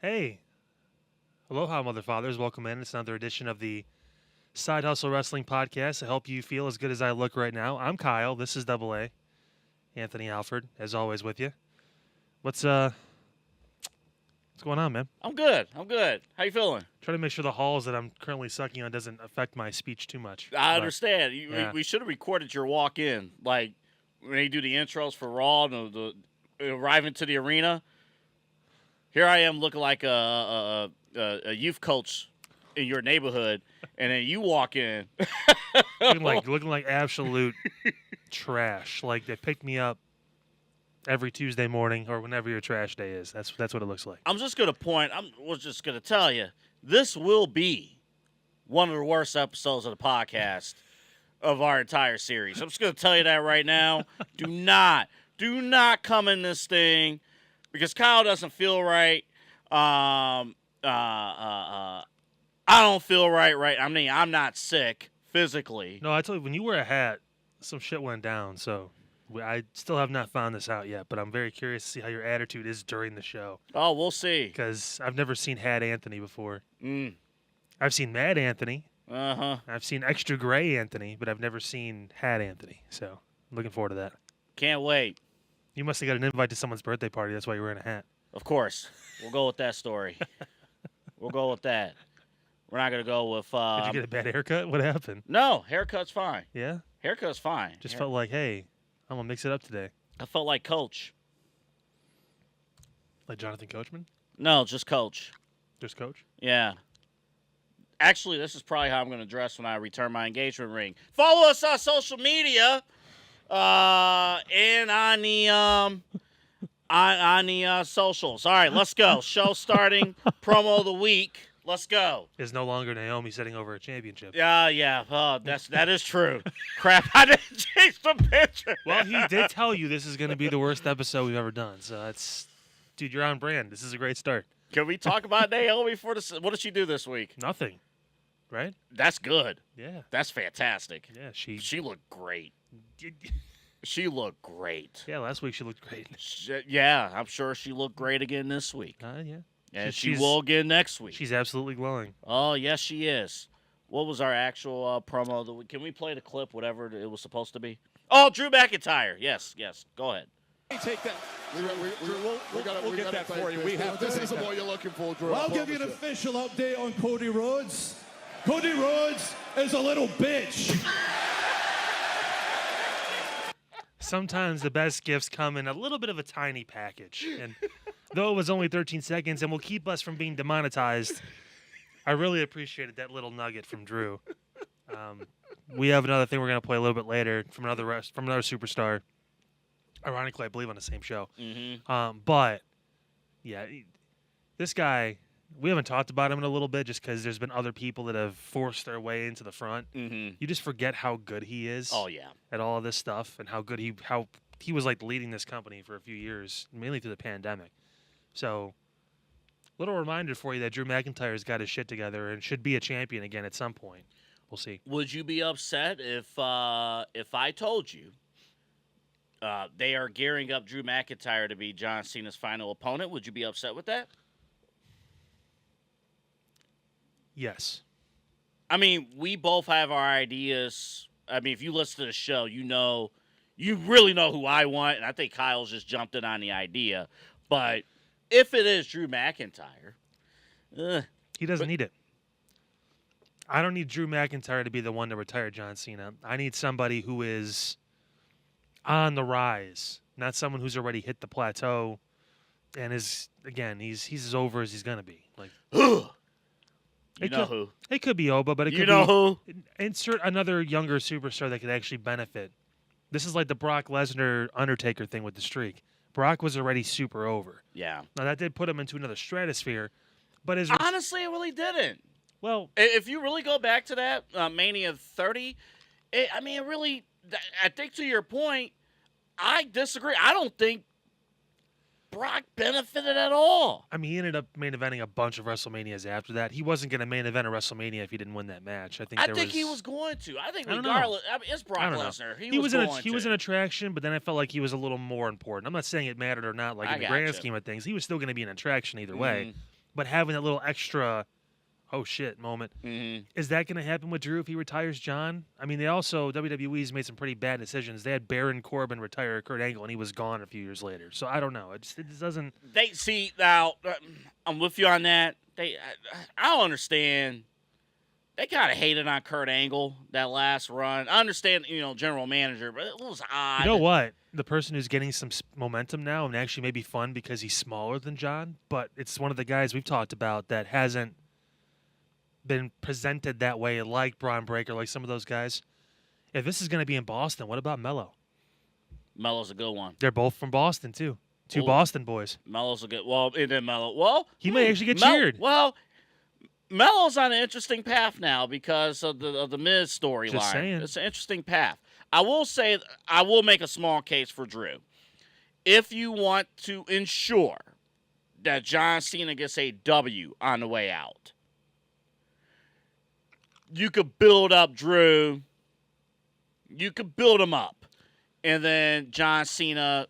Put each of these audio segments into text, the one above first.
Hey, aloha, mother fathers. Welcome in. It's another edition of the Side Hustle Wrestling Podcast to help you feel as good as I look right now. I'm Kyle. This is Double A. Anthony Alford, as always, with you. What's going on, man? I'm good. How you feeling? Trying to make sure the halls that I'm currently sucking on doesn't affect my speech too much. I understand. yeah. We should have recorded your walk in, like when they do the intros for Raw, the arriving to the arena. Here I am looking like a youth coach in your neighborhood, and then you walk in. looking like absolute trash. Like they picked me up every Tuesday morning or whenever your trash day is. That's what it looks like. I'm just gonna tell you, this will be one of the worst episodes of the podcast of our entire series. I'm just gonna tell you that right now. Do not come in this thing because Kyle doesn't feel right. I don't feel right. I mean, I'm not sick physically. No, I told you, when you wear a hat, some shit went down, so I still have not found this out yet, but I'm very curious to see how your attitude is during the show. Oh, we'll see. Because I've never seen Hat Anthony before. I've seen Mad Anthony. Uh-huh. I've seen Extra Gray Anthony, but I've never seen Hat Anthony, so I'm looking forward to that. Can't wait. You must have got an invite to someone's birthday party. That's why you're wearing a hat. Of course. We'll go with that story. We'll go with that. We're not going to go with... Did you get a bad haircut? What happened? No, haircut's fine. Yeah? Haircut's fine. Just felt like, hey, I'm going to mix it up today. I felt like Coach. Like Jonathan Coachman? No, just Coach. Just Coach? Yeah. Actually, this is probably how I'm going to dress when I return my engagement ring. Follow us on social media and on the socials. All right, let's go. Show starting. Promo of the week. Let's go. Is no longer Naomi setting over a championship. Yeah. Oh, that is true. Crap, I didn't change the picture. Well, he did tell you this is going to be the worst episode we've ever done. So that's, dude, you're on brand. This is a great start. Can we talk about Naomi for this? What did she do this week? Nothing, right? That's good. Yeah. That's fantastic. Yeah, she looked great. She looked great. Yeah, last week she looked great. Yeah, I'm sure she looked great again this week. Yeah. And she will again next week. She's absolutely glowing. Oh, yes, she is. What was our actual promo of the week? Can we play the clip, whatever it was supposed to be? Oh, Drew McIntyre. Yes. Go ahead. Take that. We'll get that for you. This isn't what you're looking for, Drew. Well, I'll give you an official update on Cody Rhodes. Cody Rhodes is a little bitch. Sometimes the best gifts come in a little bit of a tiny package. And though it was only 13 seconds and will keep us from being demonetized, I really appreciated that little nugget from Drew. We have another thing we're going to play a little bit later from another superstar. Ironically, I believe on the same show. Mm-hmm. But, yeah, this guy, we haven't talked about him in a little bit just because there's been other people that have forced their way into the front. Mm-hmm. You just forget how good he is. Oh, yeah. At all of this stuff and how good he was like leading this company for a few years, mainly through the pandemic. So, little reminder for you that Drew McIntyre's got his shit together and should be a champion again at some point. We'll see. Would you be upset if I told you they are gearing up Drew McIntyre to be John Cena's final opponent? Would you be upset with that? Yes. I mean, we both have our ideas. I mean, if you listen to the show, you really know who I want, and I think Kyle's just jumped in on the idea. But if it is Drew McIntyre, he doesn't need it. I don't need Drew McIntyre to be the one to retire John Cena. I need somebody who is on the rise, not someone who's already hit the plateau and is, again, he's as over as he's going to be. Like, who? It could be Oba, but it could be who? Insert another younger superstar that could actually benefit. This is like the Brock Lesnar Undertaker thing with the streak. Brock was already super over. Yeah. Now that did put him into another stratosphere, but honestly, it really didn't. Well, if you really go back to that Mania 30, I think to your point, I disagree. I don't think Brock benefited at all. I mean, he ended up main eventing a bunch of WrestleManias after that. He wasn't going to main event a WrestleMania if he didn't win that match. I think he was going to. I think regardless, it's Brock Lesnar. He was an attraction, but then I felt like he was a little more important. I'm not saying it mattered or not, like in the grand scheme of things. He was still going to be an attraction either way. but having that little extra, oh shit moment. Mm-hmm. Is that going to happen with Drew if he retires John? I mean, WWE's made some pretty bad decisions. They had Baron Corbin retire Kurt Angle, and he was gone a few years later. So I don't know. It just doesn't. They see now. I'm with you on that. I don't understand. They kind of hated on Kurt Angle that last run. I understand, general manager, but it was odd. You know what? The person who's getting some momentum now and actually may be fun because he's smaller than John, but it's one of the guys we've talked about that hasn't been presented that way, like Braun Breaker, like some of those guys. If this is going to be in Boston, what about Mello? Mello's a good one. They're both from Boston, too. Two Ooh. Boston boys. Mello's a good. Well, and then Mello. Well, he may actually get cheered. Well, Mello's on an interesting path now because of the Miz storyline. Just saying. It's an interesting path. I will say, I will make a small case for Drew. If you want to ensure that John Cena gets a W on the way out, you could build up Drew. You could build him up. And then John Cena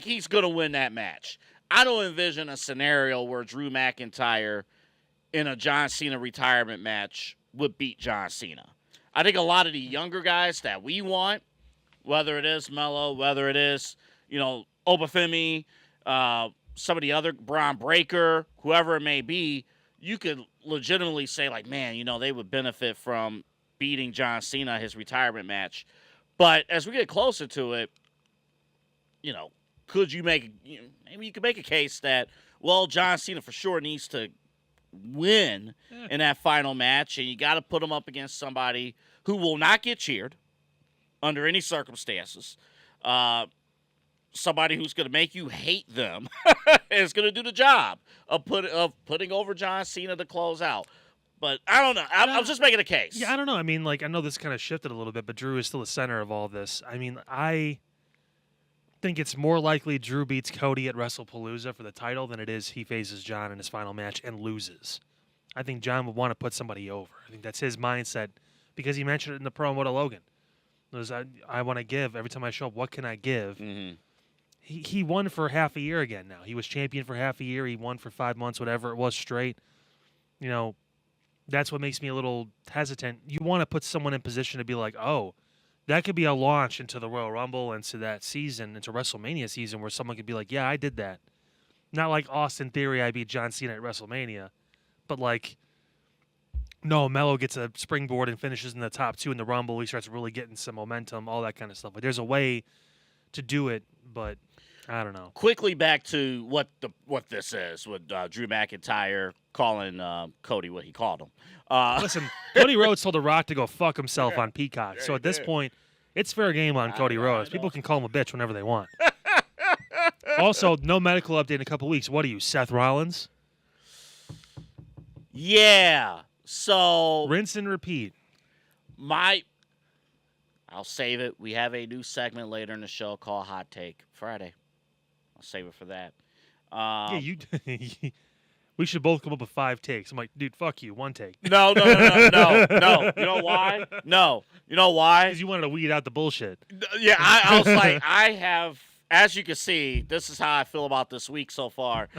he's going to win that match. I don't envision a scenario where Drew McIntyre in a John Cena retirement match would beat John Cena. I think a lot of the younger guys that we want, whether it is Mello, whether it is, Obafemi, some of the other Braun Breaker, whoever it may be, you could legitimately say, man, they would benefit from beating John Cena his retirement match. But as we get closer to it, could you maybe you could make a case that, John Cena for sure needs to win in that final match, and you got to put him up against somebody who will not get cheered under any circumstances. Somebody who's going to make you hate them is going to do the job of putting over John Cena to close out. But I don't know. I'm just making a case. Yeah, I don't know. I mean, I know this kind of shifted a little bit, but Drew is still the center of all this. I mean, I think it's more likely Drew beats Cody at WrestlePalooza for the title than it is he faces John in his final match and loses. I think John would want to put somebody over. I think that's his mindset because he mentioned it in the promo to Logan. It was, I want to give. Every time I show up, what can I give? Mm-hmm. He won for half a year again now. He was champion for half a year. He won for 5 months, whatever it was straight. That's what makes me a little hesitant. You want to put someone in position to be like, oh, that could be a launch into the Royal Rumble, into that season, into WrestleMania season, where someone could be like, yeah, I did that. Not like Austin Theory, I beat John Cena at WrestleMania. But no, Mello gets a springboard and finishes in the top 2 in the Rumble. He starts really getting some momentum, all that kind of stuff. There's a way to do it, but I don't know. Quickly back to what this is with Drew McIntyre calling Cody what he called him. Listen, Cody Rhodes told The Rock to go fuck himself on Peacock. So at this point, it's fair game on Cody Rhodes. People can call him a bitch whenever they want. Also, no medical update in a couple weeks. What are you, Seth Rollins? Yeah. So rinse and repeat. I'll save it. We have a new segment later in the show called Hot Take Friday. I'll save it for that. Yeah, we should both come up with 5 takes. I'm like, dude, fuck you. 1 take. No. You know why? No. You know why? Because you wanted to weed out the bullshit. Yeah, I was like, I have, as you can see, this is how I feel about this week so far.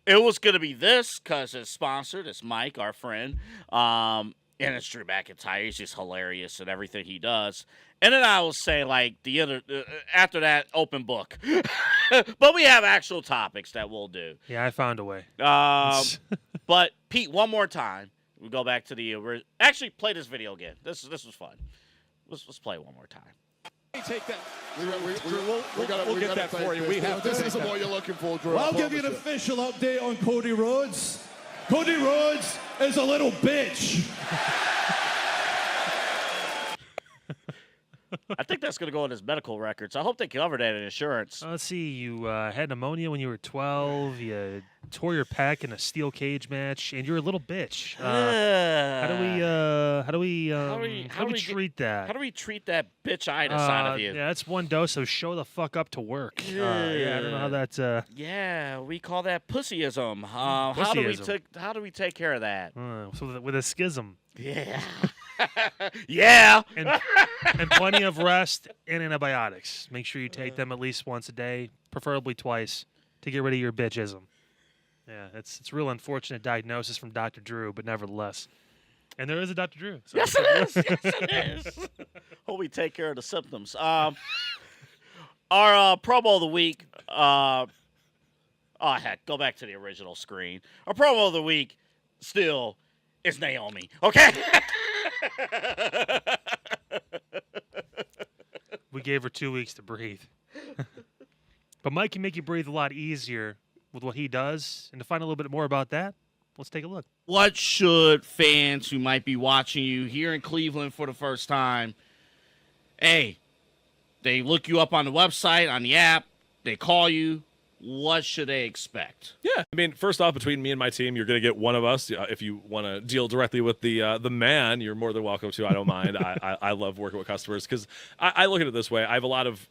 It was going to be this because it's sponsored. It's Mike, our friend. And it's Drew McIntyre. He's just hilarious in everything he does. And then I will say, after that, open book. But we have actual topics that we'll do. Yeah, I found a way. But, Pete, one more time. We go back to the actually, play this video again. This was fun. Let's play it one more time. Take that. We'll get that for you. We have this isn't what you're looking for, Drew. I'll give you an official update on Cody Rhodes. Cody Rhodes is a little bitch. I think that's going to go in his medical records. I hope they cover that in insurance. Let's see. You had pneumonia when you were 12. You tore your pec in a steel cage match, and you're a little bitch. How do we treat that? How do we treat that bitch-itis out of you? Yeah, that's 1 dose of show the fuck up to work. Yeah, I don't know how that's. Yeah, we call that pussyism. How do we take care of that? So with a schism. Yeah. Yeah. And plenty of rest and antibiotics. Make sure you take them at least once a day, preferably twice. to get rid of your bitchism. Yeah, it's real unfortunate diagnosis from Dr. Drew, but nevertheless. And there is a Dr. Drew. So Yes, it is. Yes, it is. Hope we take care of the symptoms. Our promo of the week. Heck, go back to the original screen. Our promo of the week still is Naomi. Okay. We gave her 2 weeks to breathe. But Mike can make you breathe a lot easier with what he does. And to find a little bit more about that, let's take a look. What should fans who might be watching you here in Cleveland for the first time, hey, they look you up on the website, on the app, they call you, what should they expect? Yeah, I mean, first off, between me and my team, you're going to get one of us. If you want to deal directly with the man, you're more than welcome to. I don't mind. I love working with customers because I look at it this way. I have a lot of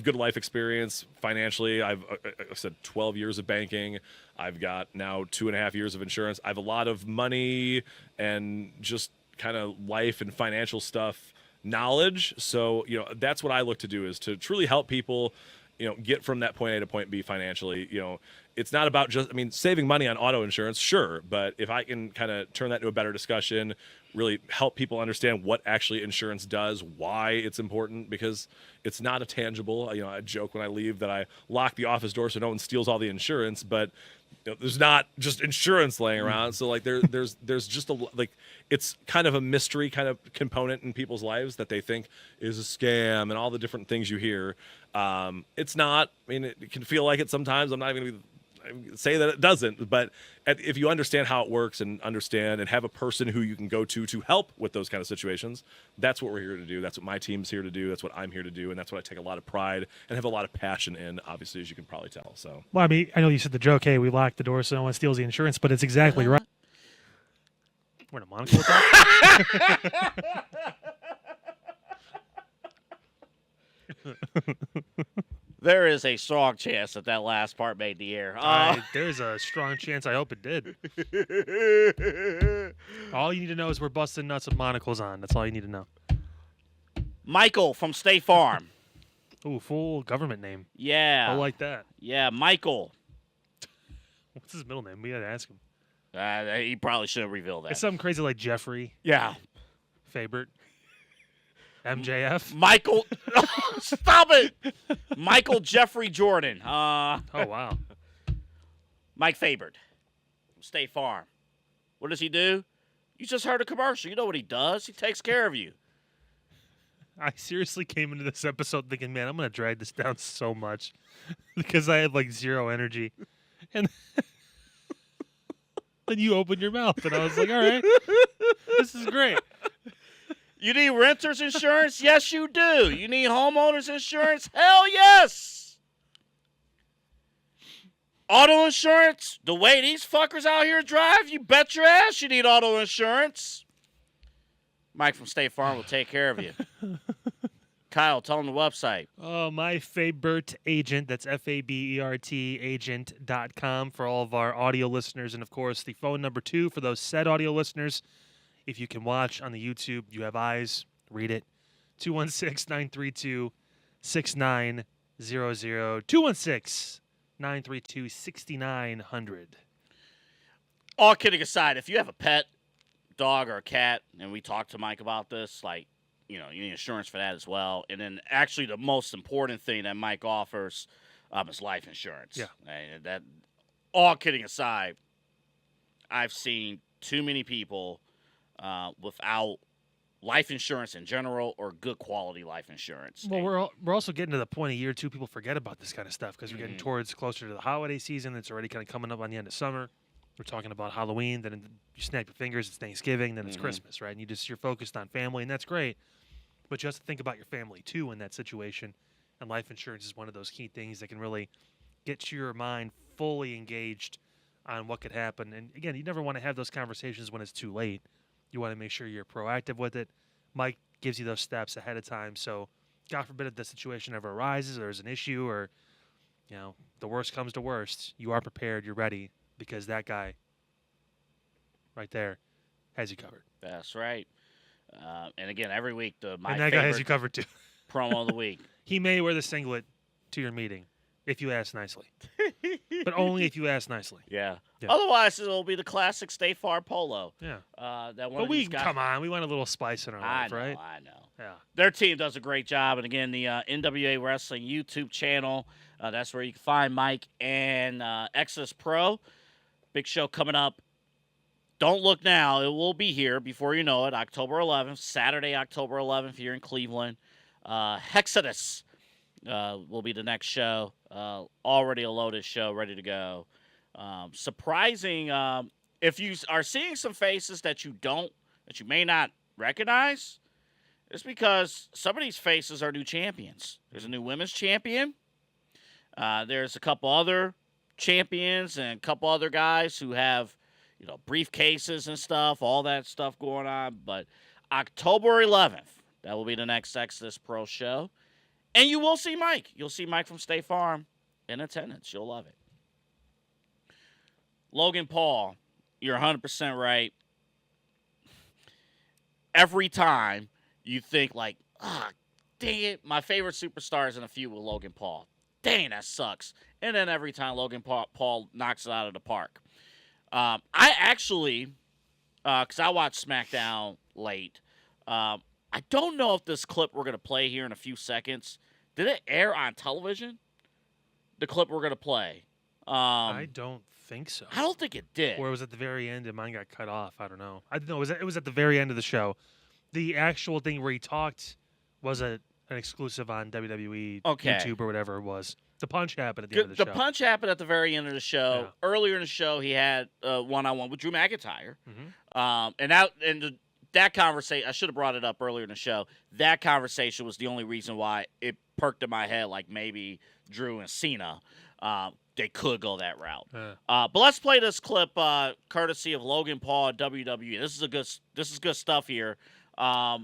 good life experience financially. I've I said 12 years of banking. I've got now 2.5 years of insurance. I have a lot of money and just kind of life and financial stuff knowledge. So that's what I look to do, is to truly help people get from that point A to point B financially. It's not about just, saving money on auto insurance, sure, but if I can kind of turn that into a better discussion, really help people understand what actually insurance does, why it's important, because it's not a tangible. I joke when I leave that I lock the office door so no one steals all the insurance, but there's not just insurance laying around. So there's just it's kind of a mystery kind of component in people's lives that they think is a scam and all the different things you hear. It's not. It can feel like it sometimes. I'm not even going to say that it doesn't, but if you understand how it works and understand and have a person who you can go to help with those kind of situations, that's what we're here to do. That's what my team's here to do. That's what I'm here to do, and that's what I take a lot of pride and have a lot of passion in, obviously, as you can probably tell. So, Well, I know you said the joke, hey, we lock the door so no one steals the insurance, but it's exactly right. We're in a monocle with that? There is a strong chance that last part made the air. There's a strong chance. I hope it did. All you need to know is we're busting nuts with monocles on. That's all you need to know. Michael from State Farm. Ooh, full government name. Yeah. I like that. Yeah, Michael. What's his middle name? We got to ask him. He probably should have revealed that. It's something crazy like Jeffrey. Yeah. Fabert. MJF. Michael. Stop it. Michael Jeffrey Jordan. Oh, wow. Mike Fabert from State Farm. What does he do? You just heard a commercial. You know what he does. He takes care of you. I seriously came into this episode thinking, man, I'm going to drag this down so much because I had zero energy. And then you opened your mouth, and I was like, all right, this is great. You need renter's insurance? Yes, you do. You need homeowner's insurance? Hell yes. Auto insurance? The way these fuckers out here drive, you bet your ass you need auto insurance. Mike from State Farm will take care of you. Kyle, tell them the website. Oh, my Fabert agent. That's Fabert agent.com for all of our audio listeners. And, of course, the phone number 2 for those said audio listeners. If you can watch on the YouTube, you have eyes, read it. 216-932-6900. 216-932-6900. All kidding aside, if you have a pet, dog, or a cat, and we talked to Mike about this, you need insurance for that as well. And then actually the most important thing that Mike offers is life insurance. Yeah. And that, all kidding aside, I've seen too many people without life insurance in general or good quality life insurance. Well, we're also getting to the point of year 2 people forget about this kind of stuff because we're getting towards closer to the holiday season. It's already kind of coming up on the end of summer. We're talking about Halloween, then you snap your fingers, it's Thanksgiving, then it's Christmas, right? And you're focused on family, and that's great. But you have to think about your family too in that situation. And life insurance is one of those key things that can really get your mind fully engaged on what could happen. And again, you never want to have those conversations when it's too late. You want to make sure you're proactive with it. Mike gives you those steps ahead of time. So God forbid if the situation ever arises or there's an issue or, the worst comes to worst, you are prepared, you're ready, because that guy right there has you covered. That's right. And again, every week, and that guy has you covered too. Promo of the week. He may wear the singlet to your meeting if you ask nicely. but only if you ask nicely. Yeah. Yeah. Otherwise, it'll be the classic State Farm polo. Yeah. That one But of these guys. come on, we want a little spice in our I life, know, right? I know. Yeah. Their team does a great job. And again, the NWA Wrestling YouTube channel, that's where you can find Mike and Exodus Pro. Big show coming up. Don't look now. It will be here before you know it. October 11th, Saturday, October 11th here in Cleveland. Hexodus will be the next show. Already a loaded show, ready to go. Surprising. If you are seeing some faces that you may not recognize, it's because some of these faces are new champions. There's a new women's champion. There's a couple other champions and a couple other guys who have, briefcases and stuff, all that stuff going on. But October 11th, that will be the next Exodus Pro show. And you will see Mike. You'll see Mike from State Farm in attendance. You'll love it. Logan Paul, you're 100% right. Every time you think like, dang it, my favorite superstar is in a feud with Logan Paul. Dang, that sucks. And then every time Logan Paul knocks it out of the park. I actually, because I watched SmackDown late, I don't know if this clip we're going to play here in a few seconds, did it air on television? The clip we're going to play. I don't think so. I don't think it did. Or it was at the very end and mine got cut off. I don't know. I don't know. It was at the very end of the show. The actual thing where he talked was an exclusive on WWE YouTube or whatever it was. The punch happened at the end of the show. The punch happened at the very end of the show. Yeah. Earlier in the show, he had one-on-one with Drew McIntyre. Mm-hmm. That conversation, I should have brought it up earlier in the show. That conversation was the only reason why it perked in my head, like maybe Drew and Cena, they could go that route. But let's play this clip, courtesy of Logan Paul at WWE. This is good stuff here. I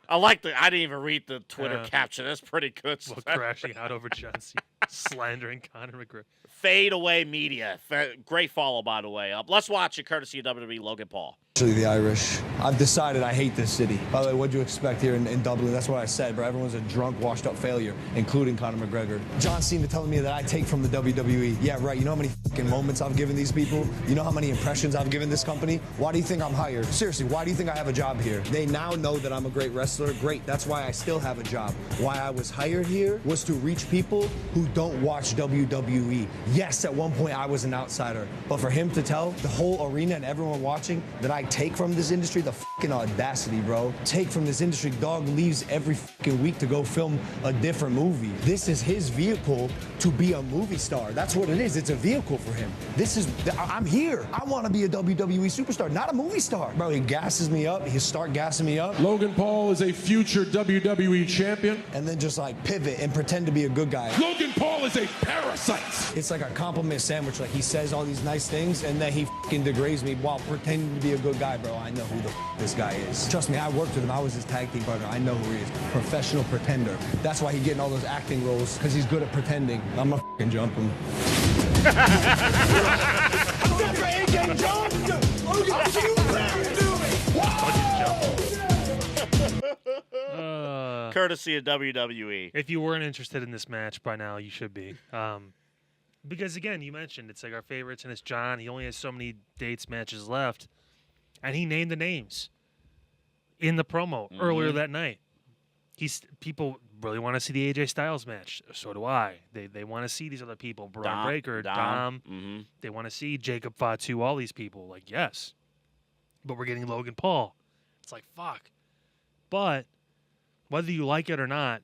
didn't even read the Twitter caption. That's pretty good stuff. Well, crashing out over John Cena, slandering Conor McGregor. Fade Away Media. Great follow, by the way. Let's watch it, courtesy of WWE, Logan Paul. Actually, the Irish. I've decided I hate this city. By the way, what'd you expect here in Dublin? That's what I said, bro. Everyone's a drunk, washed-up failure, including Conor McGregor. John Cena telling me that I take from the WWE. Yeah, right. You know how many fucking moments I've given these people? You know how many impressions I've given this company? Why do you think I'm hired? Seriously, why do you think I have a job here? They now know that I'm a great wrestler. Great. That's why I still have a job. Why I was hired here was to reach people who don't watch WWE. Yes, at one point I was an outsider, but for him to tell the whole arena and everyone watching that I take from this industry, the fucking audacity, bro. Take from this industry. Dog leaves every fucking week to go film a different movie. This is his vehicle to be a movie star. That's what it is. It's a vehicle for him. I'm here. I want to be a WWE superstar, not a movie star. Bro, he gasses me up. He start gassing me up. Logan Paul is a future WWE champion. And then just like pivot and pretend to be a good guy. Logan Paul is a parasite. It's like a compliment sandwich. Like he says all these nice things and then he fucking degrades me while pretending to be a good guy, bro. I know who the this guy is. Trust me, I worked with him. I was his tag team partner. I know who he is. Professional pretender. That's why he's getting all those acting roles, because he's good at pretending. I'm gonna fucking jump him. Courtesy of WWE. If you weren't interested in this match by now, you should be. Because, again, you mentioned it's like our favorites, and it's John. He only has so many dates, matches left. And he named the names in the promo earlier that night. People really want to see the AJ Styles match. So do I. They want to see these other people. Braun Breaker, Dom. Mm-hmm. They want to see Jacob Fatu, all these people. Like, yes. But we're getting Logan Paul. It's like, fuck. But whether you like it or not,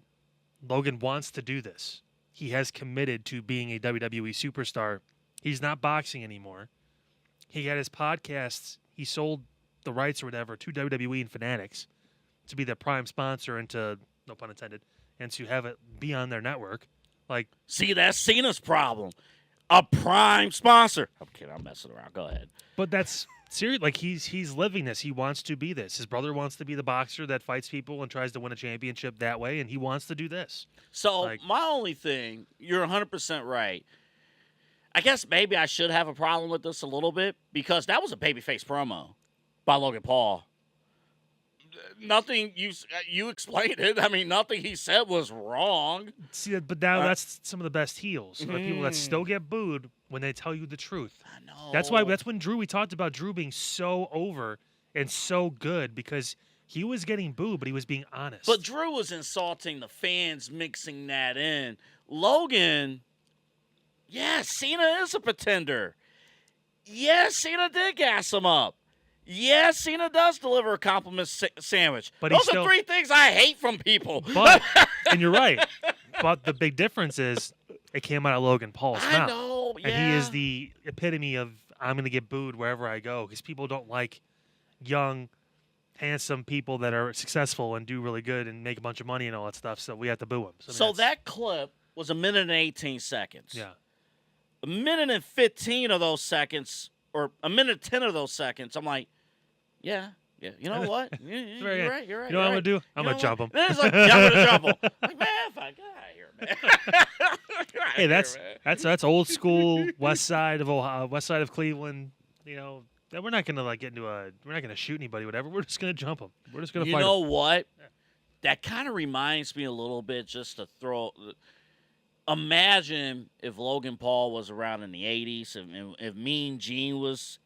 Logan wants to do this. He has committed to being a WWE superstar. He's not boxing anymore. He had his podcasts. He sold the rights or whatever to WWE and Fanatics to be their prime sponsor and to, no pun intended, and to have it be on their network. Like, see, that's Cena's problem. A prime sponsor. I'm kidding. I'm messing around. Go ahead. But that's serious. Like, he's living this. He wants to be this. His brother wants to be the boxer that fights people and tries to win a championship that way, and he wants to do this. So my only thing, you're 100% right. I guess maybe I should have a problem with this a little bit because that was a babyface promo by Logan Paul. nothing you explained it. I mean, nothing he said was wrong. See, but now that's some of the best heels. The people that still get booed when they tell you the truth. I know. That's when Drew. We talked about Drew being so over and so good because he was getting booed, but he was being honest. But Drew was insulting the fans, mixing that in. Logan, yeah, Cena is a pretender. Yeah, Cena did gas him up. Yeah, Cena does deliver a compliment sandwich. But those are three things I hate from people. But, and you're right. But the big difference is it came out of Logan Paul's I mouth. know, yeah. And he is the epitome of I'm going to get booed wherever I go because people don't like young, handsome people that are successful and do really good and make a bunch of money and all that stuff. So we have to boo them. So that clip was 1 minute and 18 seconds. Yeah. 1 minute and 15 of those seconds, or 1 minute 10 of those seconds, I'm like, yeah. You know what? You're right. You know what I'm going to do? I'm going to jump him. It's like jumping a jump him. Like, man, if I get out of here, man. Hey, that's old school West Side of Ohio, West Side of Cleveland. You know, we're not going to like we're not going to shoot anybody, whatever. We're just going to jump them. We're just going to fight. You know what? That kind of reminds me a little bit. Just to imagine if Logan Paul was around in the 80s, and if Mean Gene was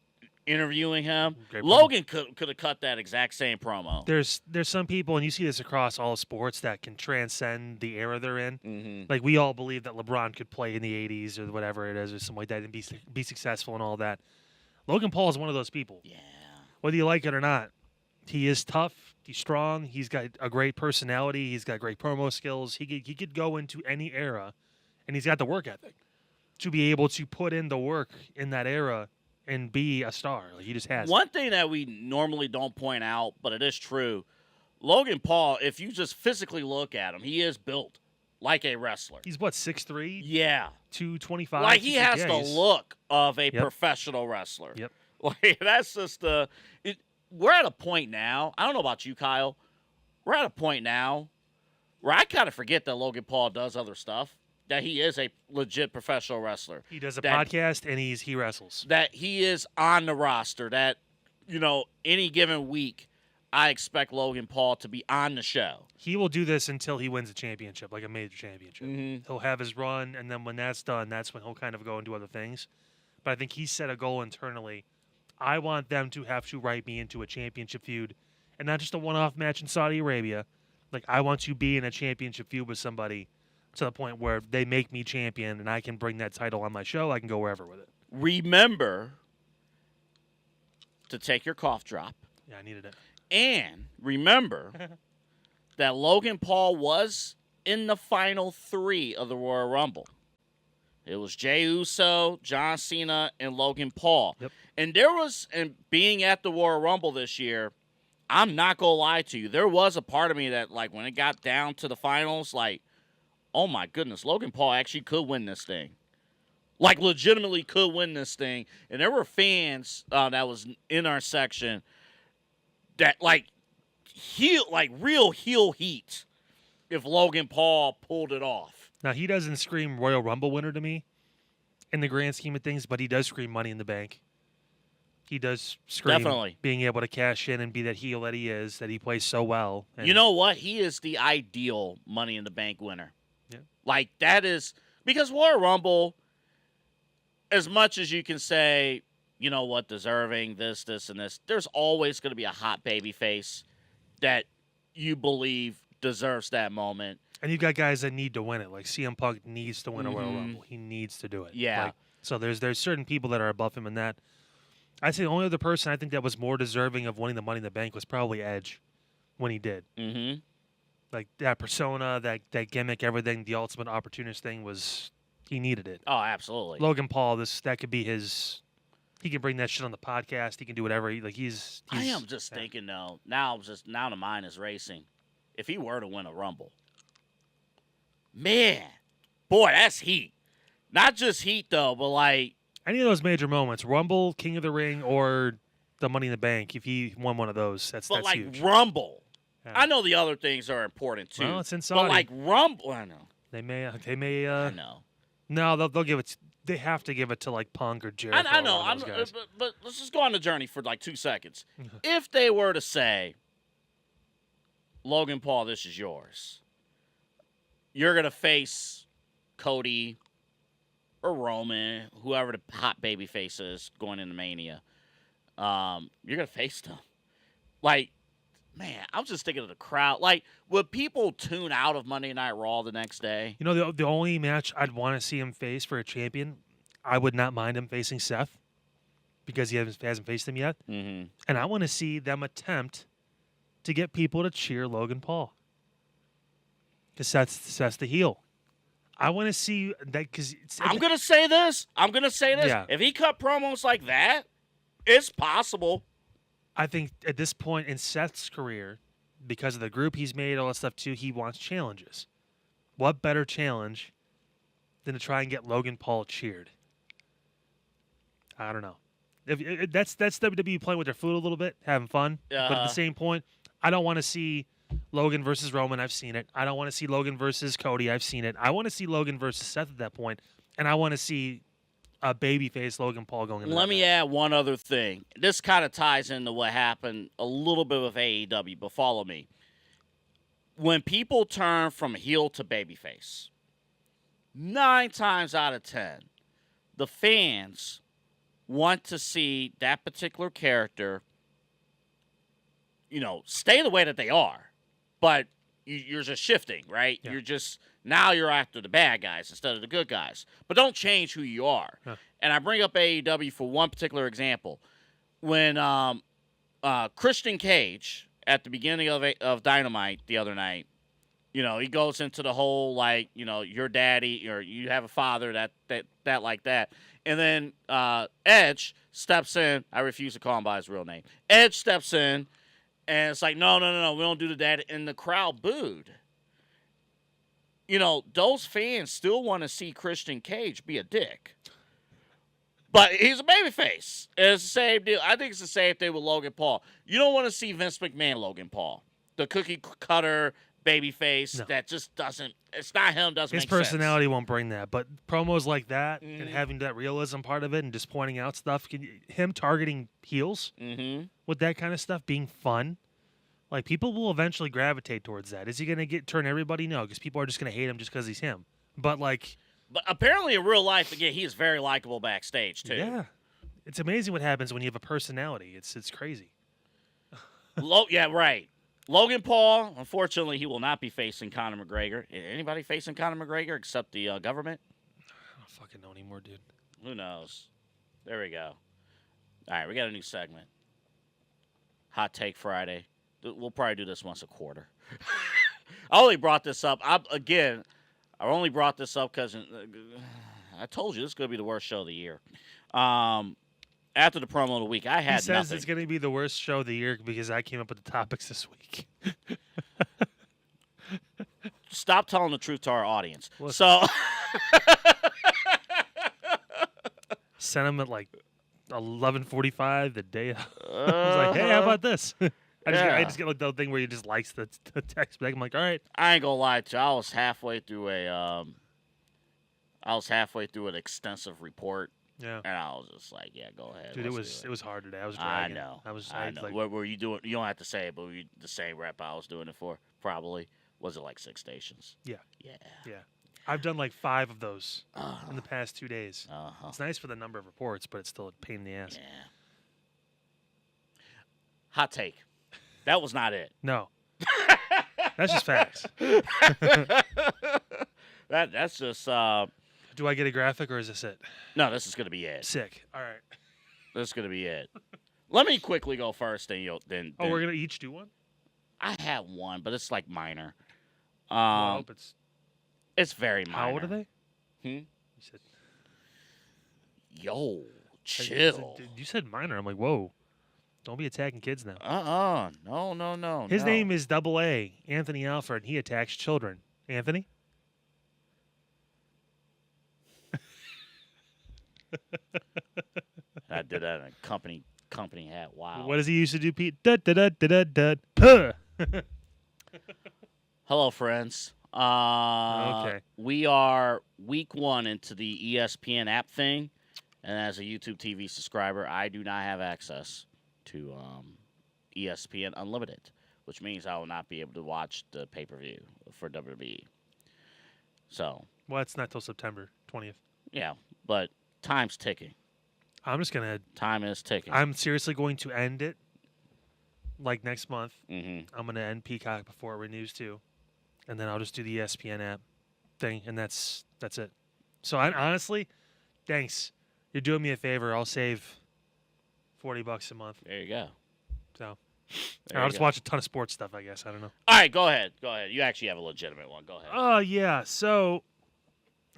interviewing him, Logan could have cut that exact same promo. There's some people, and you see this across all sports, that can transcend the era they're in. Mm-hmm. Like we all believe that LeBron could play in the 80s or whatever it is or something like that and be successful and all that. Logan Paul is one of those people. Yeah. Whether you like it or not, he is tough. He's strong. He's got a great personality. He's got great promo skills. He could go into any era, and he's got the work ethic to be able to put in the work in that era and be a star. Like he just has. One thing that we normally don't point out, but it is true, Logan Paul, if you just physically look at him, he is built like a wrestler. He's what, 6'3"? Yeah. 225? Like he has the look of a Yep. professional wrestler. Yep. Like that's just we're at a point now. I don't know about you, Kyle. We're at a point now where I kind of forget that Logan Paul does other stuff. That he is a legit professional wrestler. He does a podcast and he wrestles. That he is on the roster. That, any given week, I expect Logan Paul to be on the show. He will do this until he wins a championship, like a major championship. Mm-hmm. He'll have his run, and then when that's done, that's when he'll kind of go and do other things. But I think he set a goal internally. I want them to have to write me into a championship feud, and not just a one-off match in Saudi Arabia. Like, I want to be in a championship feud with somebody to the point where they make me champion, and I can bring that title on my show. I can go wherever with it. Remember to take your cough drop. Yeah, I needed it. And remember that Logan Paul was in the final 3 of the Royal Rumble. It was Jey Uso, John Cena, and Logan Paul. Yep. And being at the Royal Rumble this year, I'm not going to lie to you. There was a part of me that, like, when it got down to the finals, like, oh my goodness, Logan Paul actually could win this thing. Like, legitimately could win this thing. And there were fans that was in our section that, real heel heat if Logan Paul pulled it off. Now, he doesn't scream Royal Rumble winner to me in the grand scheme of things, but he does scream Money in the Bank. He does scream Definitely being able to cash in and be that heel that he is, that he plays so well. And you know what? He is the ideal Money in the Bank winner. Yeah. Like, that is – because Royal Rumble, as much as you can say, you know what, deserving, this, and this, there's always going to be a hot baby face that you believe deserves that moment. And you've got guys that need to win it. Like CM Punk needs to win a Royal Rumble. He needs to do it. Yeah. So there's certain people that are above him in that. I'd say the only other person I think that was more deserving of winning the Money in the Bank was probably Edge when he did. Mm-hmm. Like that persona, that gimmick, everything, the ultimate opportunist thing was he needed it. Oh, absolutely. Logan Paul, that could be his. He can bring that shit on the podcast. He can do whatever. He's I am just thinking though. Now the mind is racing. If he were to win a Rumble, man, boy, that's heat. Not just heat though, but like any of those major moments, Rumble, King of the Ring, or the Money in the Bank. If he won one of those, that's like huge. Rumble. Yeah. I know the other things are important too. Well, it's in Saudi. But like Rumble, I know. They may. I know. No, they'll give it. They have to give it to like Punk or Jericho. I know. Or those guys. But let's just go on the journey for like 2 seconds. If they were to say, Logan Paul, this is yours. You're going to face Cody or Roman, whoever the hot baby face is going into Mania. You're going to face them. Like, man, I'm just thinking of the crowd. Like, would people tune out of Monday Night Raw the next day? You know, the only match I'd want to see him face for a champion, I would not mind him facing Seth because he hasn't faced him yet. Mm-hmm. And I want to see them attempt to get people to cheer Logan Paul. Because Seth's the heel. I want to see that because I'm going to say this. Yeah. If he cut promos like that, it's possible. I think at this point in Seth's career, because of the group he's made, all that stuff too, he wants challenges. What better challenge than to try and get Logan Paul cheered? I don't know. If that's WWE playing with their food a little bit, having fun. But at the same point, I don't want to see Logan versus Roman. I've seen it. I don't want to see Logan versus Cody. I've seen it. I want to see Logan versus Seth at that point, and I want to see a babyface Logan Paul going into Let me add one other thing. This kind of ties into what happened a little bit with AEW, but follow me. When people turn from heel to babyface, 9 times out of 10, the fans want to see that particular character, stay the way that they are, but you're just shifting, right? Yeah. Now you're after the bad guys instead of the good guys. But don't change who you are. Huh. And I bring up AEW for one particular example. When Christian Cage, at the beginning of Dynamite the other night, he goes into the whole, like, your daddy, or you have a father that like that. And then Edge steps in. I refuse to call him by his real name. Edge steps in, and it's like, no, we don't do the dad. And the crowd booed. Those fans still want to see Christian Cage be a dick. But he's a babyface. It's the same deal. I think it's the same thing with Logan Paul. You don't want to see Vince McMahon Logan Paul. The cookie cutter babyface that just doesn't, it's not him, doesn't His make sense. personality won't bring that, but promos like that and having that realism part of it and just pointing out stuff, him targeting heels with that kind of stuff being fun, like, people will eventually gravitate towards that. Is he going to turn everybody? No, because people are just going to hate him just because he's him. But, like... But apparently in real life, again, he is very likable backstage, too. Yeah. It's amazing what happens when you have a personality. It's crazy. Yeah, right. Logan Paul, unfortunately, he will not be facing Conor McGregor. Anybody facing Conor McGregor except the government? I don't fucking know anymore, dude. Who knows? There we go. All right, we got a new segment. Hot Take Friday. We'll probably do this once a quarter. I only brought this up. I only brought this up because I told you this is going to be the worst show of the year. After the promo of the week, I had nothing. He says it's going to be the worst show of the year because I came up with the topics this week. Stop telling the truth to our audience. Listen. So sent him at like 11:45 the day. I was like, hey, how about this? I just get like the thing where you just likes the text back. I'm like, all right. I ain't gonna lie to you. I was halfway through an extensive report. Yeah. And I was just like, yeah, go ahead. Dude, it was hard today. I was dragging. I know. I know. Like, what were you doing? You don't have to say it, but were you the same rep I was doing it for? Probably. Was it like 6 stations? Yeah. Yeah. Yeah. I've done like 5 of those in the past 2 days. It's nice for the number of reports, but it's still a pain in the ass. Yeah. Hot take. That was not it. No. That's just facts. That's just. Do I get a graphic or is this it? No, this is gonna be it. Sick. All right. This is gonna be it. Let me quickly go first, then. Oh, we're gonna each do one. I have one, but it's like minor. Well, I hope it's very minor. How old are they? You said. Yo, chill. You said minor. I'm like, whoa. Don't be attacking kids now. No. His name is AA, Anthony Alfred. He attacks children. Anthony? I did that in a company hat. Wow. What does he used to do, Pete? Huh. Hello, friends. Okay. We are week 1 into the ESPN app thing, and as a YouTube TV subscriber, I do not have access to ESPN Unlimited, which means I will not be able to watch the pay-per-view for WWE. So, Well, it's not till September 20th. yeah, but time's ticking. I'm just gonna. Time is ticking. I'm seriously going to end it. Like next month, Mm-hmm. I'm gonna end Peacock before it renews too, and then I'll just do the ESPN app thing, and that's it. So honestly, thanks. You're doing me a favor. I'll save $40 a month. There you go. So There I'll you just go. watch a ton of sports stuff. I guess I don't know. All right, go ahead. Go ahead. You actually have a legitimate one. Go ahead. Oh yeah. So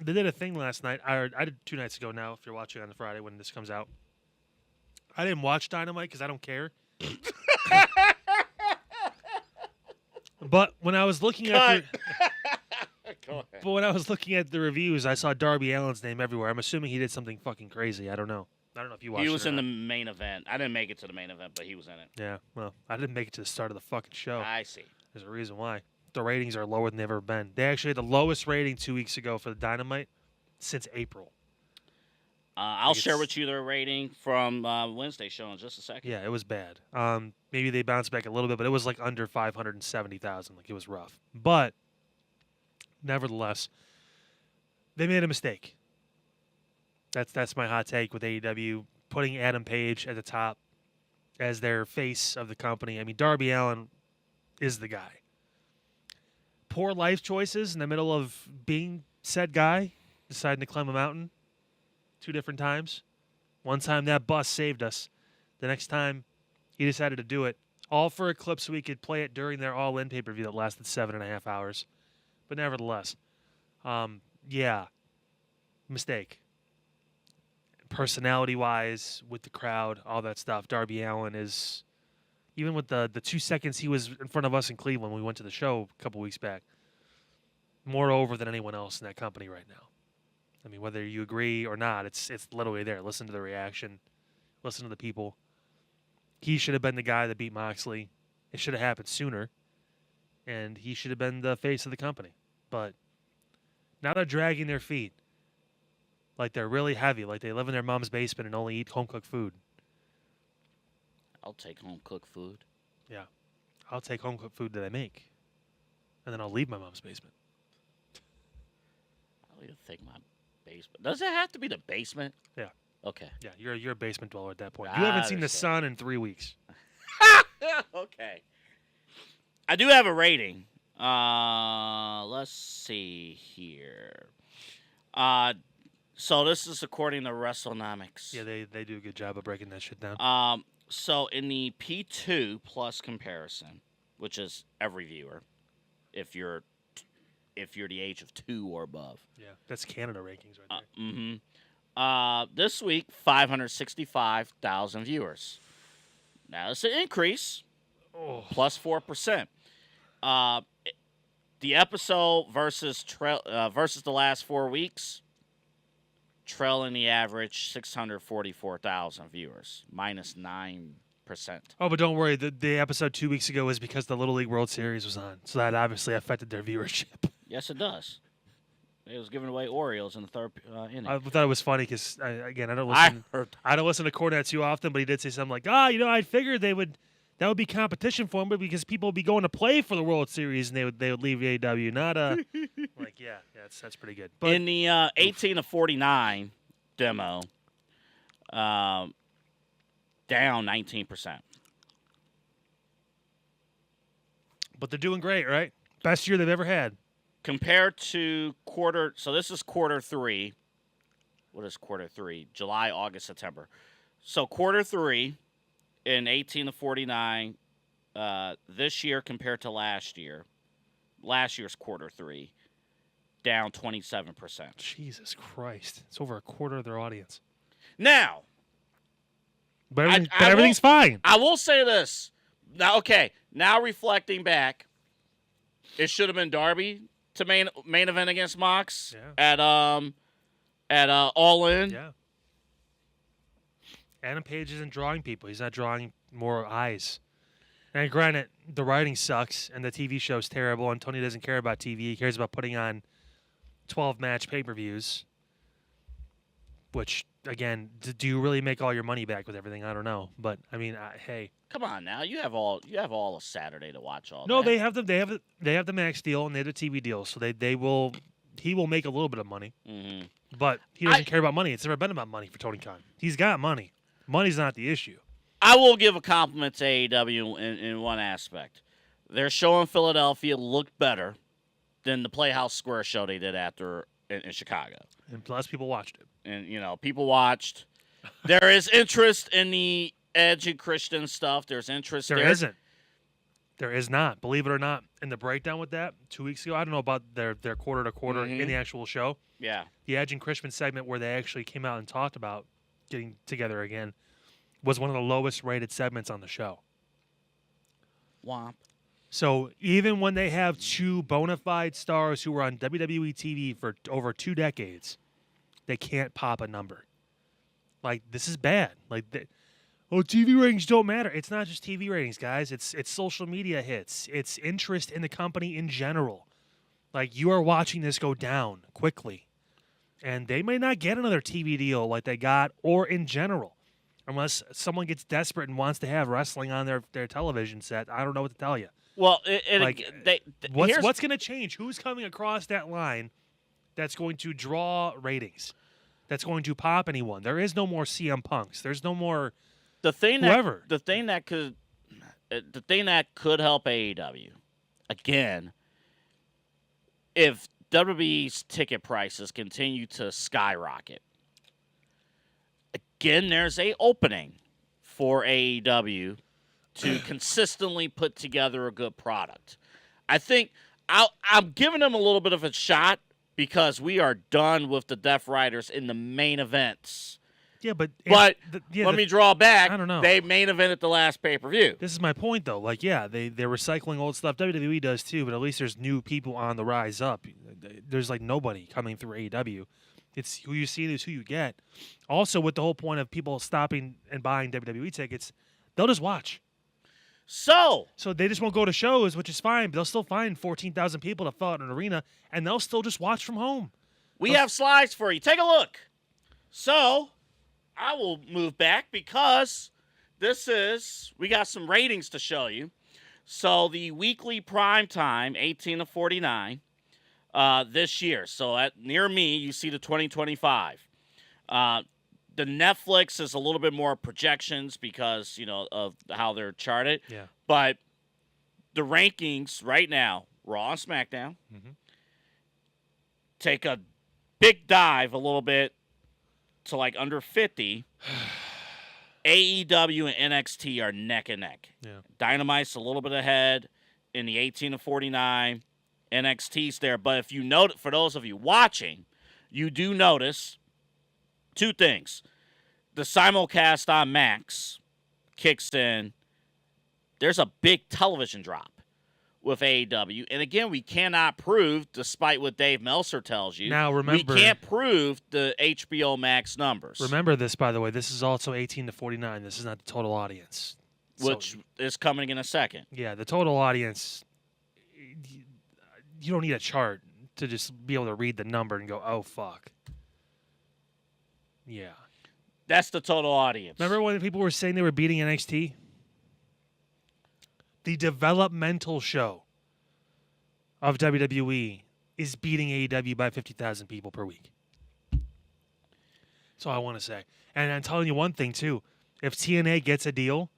they did a thing last night. I did 2 nights ago now. If you're watching on the Friday when this comes out, I didn't watch Dynamite because I don't care. But when I was looking at the reviews, I saw Darby Allin's name everywhere. I'm assuming he did something fucking crazy. I don't know if you watched it. He was or in the not. main event. I didn't make it to the main event, but he was in it. Yeah, well, I didn't make it to the start of the fucking show. I see. There's a reason why. The ratings are lower than they've ever been. They actually had the lowest rating 2 weeks ago for the Dynamite since April. I'll share it's- with you the rating from Wednesday's show in just a second. Yeah, it was bad. Maybe they bounced back a little bit, but it was like under 570,000. Like it was rough. But nevertheless, they made a mistake. That's my hot take with AEW putting Adam Page at the top as their face of the company. I mean, Darby Allin is the guy. Poor life choices in the middle of being said guy, deciding to climb a mountain 2 different times. One time that bus saved us. The next time he decided to do it, all for a clip so we could play it during their All-In pay-per-view that lasted 7.5 hours. But nevertheless, yeah, mistake. Personality-wise, with the crowd, all that stuff, Darby Allin is, even with the 2 seconds he was in front of us in Cleveland when we went to the show a couple weeks back, more over than anyone else in that company right now. I mean, whether you agree or not, it's literally there. Listen to the reaction. Listen to the people. He should have been the guy that beat Moxley. It should have happened sooner. And he should have been the face of the company. But now they're dragging their feet. Like they're really heavy. Like they live in their mom's basement and only eat home-cooked food. I'll take home cooked food. Yeah. I'll take home-cooked food that I make. And then I'll leave my mom's basement. I don't even think my basement. Does it have to be the basement? Yeah. Okay. Yeah, you're a basement dweller at that point. You haven't seen the understand. sun in 3 weeks. Okay. I do have a rating. Let's see here. So this is according to WrestleNomics. Yeah, they do a good job of breaking that shit down. So in the P2 plus comparison, which is every viewer, if you're the age of 2 or above. Yeah, that's Canada rankings right there. Mm-hmm. This week, 565,000 viewers. Now, it's an increase, plus 4%. The episode versus the last 4 weeks, trailing the average 644,000 viewers, minus 9%. Oh, but don't worry. The episode 2 weeks ago was because the Little League World Series was on, so that obviously affected their viewership. Yes, it does. It was giving away Orioles in the third inning. I thought it was funny because I don't I listen. heard. I don't listen to Cornette too often, but he did say something like, I figured that would be competition for him, but because people would be going to play for the World Series and they would leave AEW. Not like that's pretty good. But In the 18 to 49 demo, down 19%. but they're doing great, right? Best year they've ever had. Compared to quarter, so this is quarter 3. What is quarter 3? July, August, September. So quarter 3 in 18 to 49 this year compared to last year. Last year's quarter 3, down 27%. Jesus Christ, it's over a quarter of their audience. Now, But, I everything's fine. I will say this. Now reflecting back, it should have been Darby to main event against Mox at All In. Yeah. Adam Page isn't drawing people. He's not drawing more eyes. And granted, the writing sucks and the TV show's terrible and Tony doesn't care about TV. He cares about putting on 12-match pay-per-views, which again, do you really make all your money back with everything? I don't know, but I mean, hey. Come on now, you have all of Saturday to watch all. No, that. they have the max deal and they have the TV deal, so he will make a little bit of money, but he doesn't care about money. It's never been about money for Tony Khan. He's got money. Money's not the issue. I will give a compliment to AEW in one aspect. Their show in Philadelphia looked better than the Playhouse Square show they did after in Chicago. And plus, people watched it. And, people watched. There is interest in the Edge and Christian stuff. There's interest there. There isn't. There is not. Believe it or not. In the breakdown with that 2 weeks ago, I don't know about their quarter to quarter in the actual show. Yeah. The Edge and Christian segment where they actually came out and talked about getting together again was one of the lowest rated segments on the show. Womp. So even when they have two bona fide stars who were on WWE TV for over 2 decades, they can't pop a number. Like, this is bad. Like, TV ratings don't matter. It's not just TV ratings, guys. It's social media hits. It's interest in the company in general. Like, you are watching this go down quickly. And they may not get another TV deal like they got or in general. Unless someone gets desperate and wants to have wrestling on their television set. I don't know what to tell you. Well, what's going to change? Who's coming across that line that's going to draw ratings? That's going to pop anyone? There is no more CM Punks. There's no more whoever. The thing that could help AEW, again, if WWE's ticket prices continue to skyrocket, again, there's a opening for AEW to consistently put together a good product. I think I'm giving them a little bit of a shot because we are done with the Death Riders in the main events. Yeah, but let me draw back. I don't know. They main evented the last pay-per-view. This is my point, though. Like, yeah, they're recycling old stuff. WWE does too, but at least there's new people on the rise up. There's like nobody coming through AEW. It's who you see is who you get. Also, with the whole point of people stopping and buying WWE tickets, they'll just watch. So they just won't go to shows, which is fine, but they'll still find 14,000 people to fill out an arena, and they'll still just watch from home. We have slides for you. Take a look. So I will move back because we got some ratings to show you. So the weekly prime time, 18 to 49, this year. So near me, you see the 2025. The Netflix is a little bit more projections because, of how they're charted. Yeah. But the rankings right now, Raw and SmackDown, take a big dive a little bit to like under 50. AEW and NXT are neck and neck. Yeah. Dynamite's a little bit ahead in the 18 to 49. NXT's there. But if you note, for those of you watching, you do notice two things. The simulcast on Max kicks in. There's a big television drop with AEW. And again, we cannot prove, despite what Dave Meltzer tells you, now, remember, we can't prove the HBO Max numbers. Remember this, by the way. This is also 18 to 49. This is not the total audience. Which is coming in a second. Yeah, the total audience, you don't need a chart to just be able to read the number and go, oh, fuck. Yeah. That's the total audience. Remember when people were saying they were beating NXT? The developmental show of WWE is beating AEW by 50,000 people per week. That's all I want to say. And I'm telling you one thing, too. If TNA gets a deal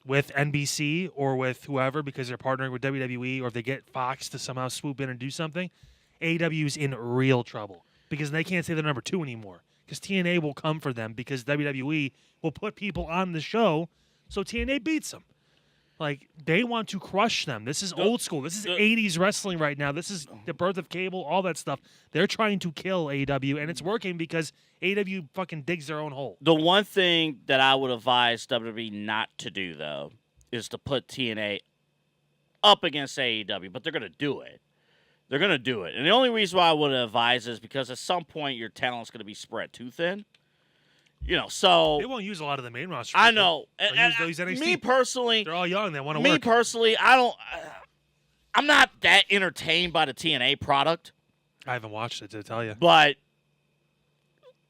with NBC or with whoever because they're partnering with WWE, or if they get Fox to somehow swoop in and do something, AEW's in real trouble because they can't say they're number 2 anymore. Because TNA will come for them because WWE will put people on the show so TNA beats them. Like, they want to crush them. This is old school. This is 80s wrestling right now. This is the birth of cable, all that stuff. They're trying to kill AEW, and it's working because AEW fucking digs their own hole. The one thing that I would advise WWE not to do, though, is to put TNA up against AEW, but they're going to do it. They're going to do it. And the only reason why I would advise is because at some point your talent's going to be spread too thin. So... They won't use a lot of the main roster. I know. They'll use NXT. Me personally... They're all young. They want to work. Me personally, I'm not that entertained by the TNA product. I haven't watched it, to tell you. But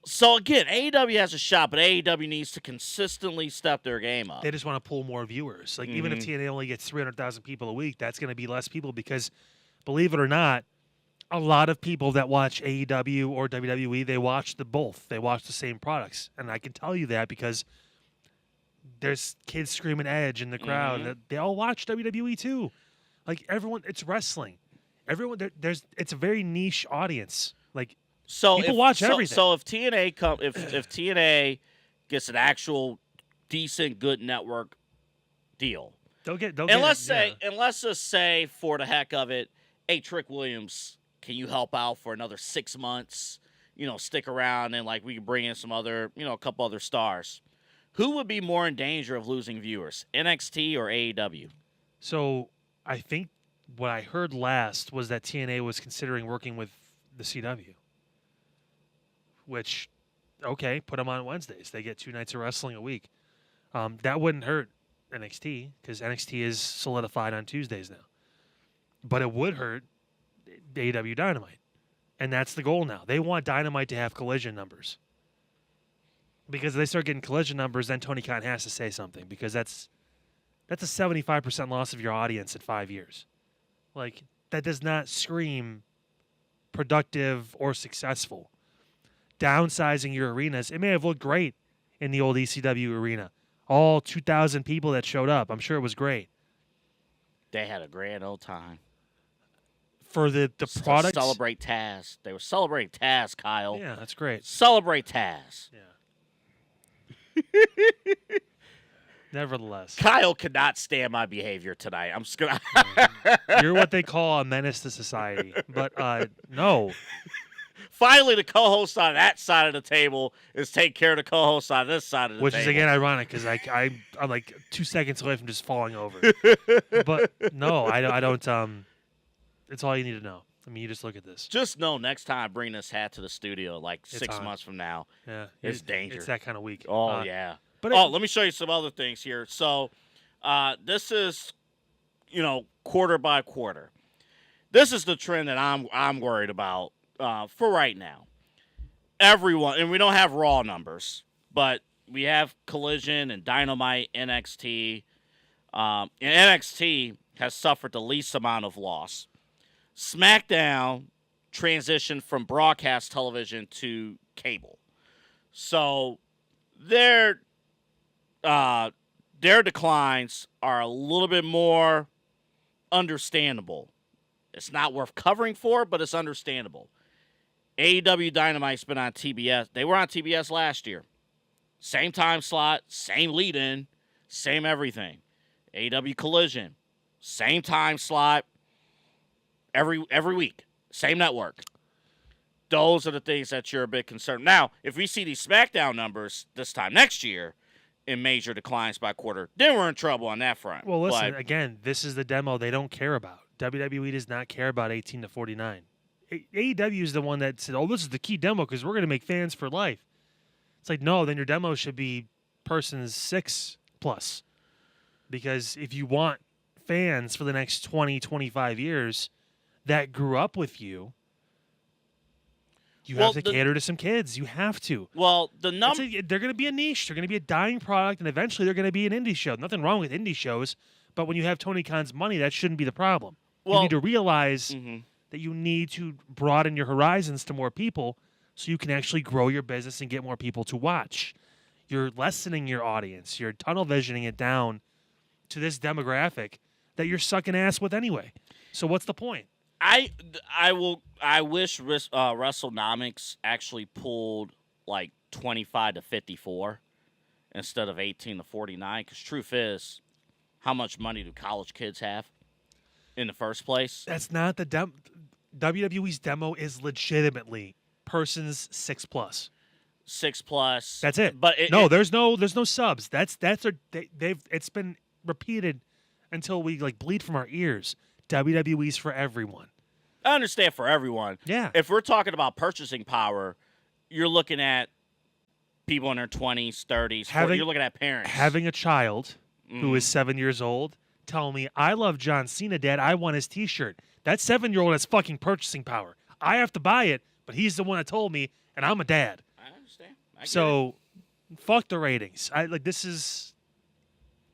So again, AEW has a shot, but AEW needs to consistently step their game up. They just want to pull more viewers. Like, even if TNA only gets 300,000 people a week, that's going to be less people because, believe it or not, a lot of people that watch AEW or WWE, they watch both. They watch the same products. And I can tell you that because there's kids screaming Edge in the crowd. They all watch WWE too. Like, everyone, it's wrestling. Everyone, it's a very niche audience. Like, so people watch everything. So if TNA if TNA gets an actual decent, good network deal, let's just say for the heck of it, hey, Trick Williams, can you help out for another 6 months? Stick around and like we can bring in some other, a couple other stars. Who would be more in danger of losing viewers, NXT or AEW? So I think what I heard last was that TNA was considering working with the CW. Which, okay, put them on Wednesdays. They get 2 nights of wrestling a week. That wouldn't hurt NXT because NXT is solidified on Tuesdays now. But it would hurt AEW Dynamite. And that's the goal now. They want Dynamite to have collision numbers. Because if they start getting collision numbers, then Tony Khan has to say something because that's a 75% loss of your audience in 5 years. Like, that does not scream productive or successful. Downsizing your arenas, it may have looked great in the old ECW arena. All 2,000 people that showed up, I'm sure it was great. They had a grand old time. For the product. Celebrate Taz. They were celebrating Taz, Kyle. Yeah, that's great. Celebrate Taz. Yeah. Nevertheless. Kyle could not stand my behavior tonight. I'm just going to... You're what they call a menace to society. But, no. Finally, the co-host on that side of the table is taking care of the co-host on this side of the table. Which is, again, ironic because I'm like 2 seconds away from just falling over. But, no, I don't... It's all you need to know. I mean, you just look at this. Just know next time I bring this hat to the studio, like it's 6 months from now, it's danger. It's that kind of week. Oh, yeah. But let me show you some other things here. So this is, quarter by quarter. This is the trend that I'm worried about for right now. Everyone, and we don't have Raw numbers, but we have Collision and Dynamite, NXT. And NXT has suffered the least amount of loss. SmackDown transitioned from broadcast television to cable. So their declines are a little bit more understandable. It's not worth covering for, but it's understandable. AEW Dynamite's been on TBS. They were on TBS last year. Same time slot, same lead-in, same everything. AEW Collision, same time slot, every week, same network. Those are the things that you're a bit concerned. Now, if we see these SmackDown numbers this time next year in major declines by quarter, then we're in trouble on that front. Well, listen, again, this is the demo they don't care about. WWE does not care about 18 to 49. AEW is the one that said, oh, this is the key demo because we're going to make fans for life. It's like, no, then your demo should be persons 6 plus. Because if you want fans for the next 20, 25 years that grew up with you, you have to cater to some kids. You have to. Well, they're going to be a niche. They're going to be a dying product, and eventually they're going to be an indie show. Nothing wrong with indie shows, but when you have Tony Khan's money, that shouldn't be the problem. You need to realize that you need to broaden your horizons to more people so you can actually grow your business and get more people to watch. You're lessening your audience. You're tunnel visioning it down to this demographic that you're sucking ass with anyway. So what's the point? I wish WrestleNomics actually pulled like 25 to 54 instead of 18 to 49. Because truth is, how much money do college kids have in the first place? That's not the demo. WWE's demo is legitimately persons 6 plus. 6 plus. That's it. But there's no subs. It's been repeated until we like bleed from our ears. WWE's for everyone. I understand for everyone. Yeah. If we're talking about purchasing power, you're looking at people in their 20s, 30s. You're looking at parents. Having a child who is 7 years old tell me, I love John Cena, Dad. I want his T-shirt. That 7-year-old has fucking purchasing power. I have to buy it, but he's the one that told me, and I'm a dad. understand. I get it. So, fuck the ratings. This is.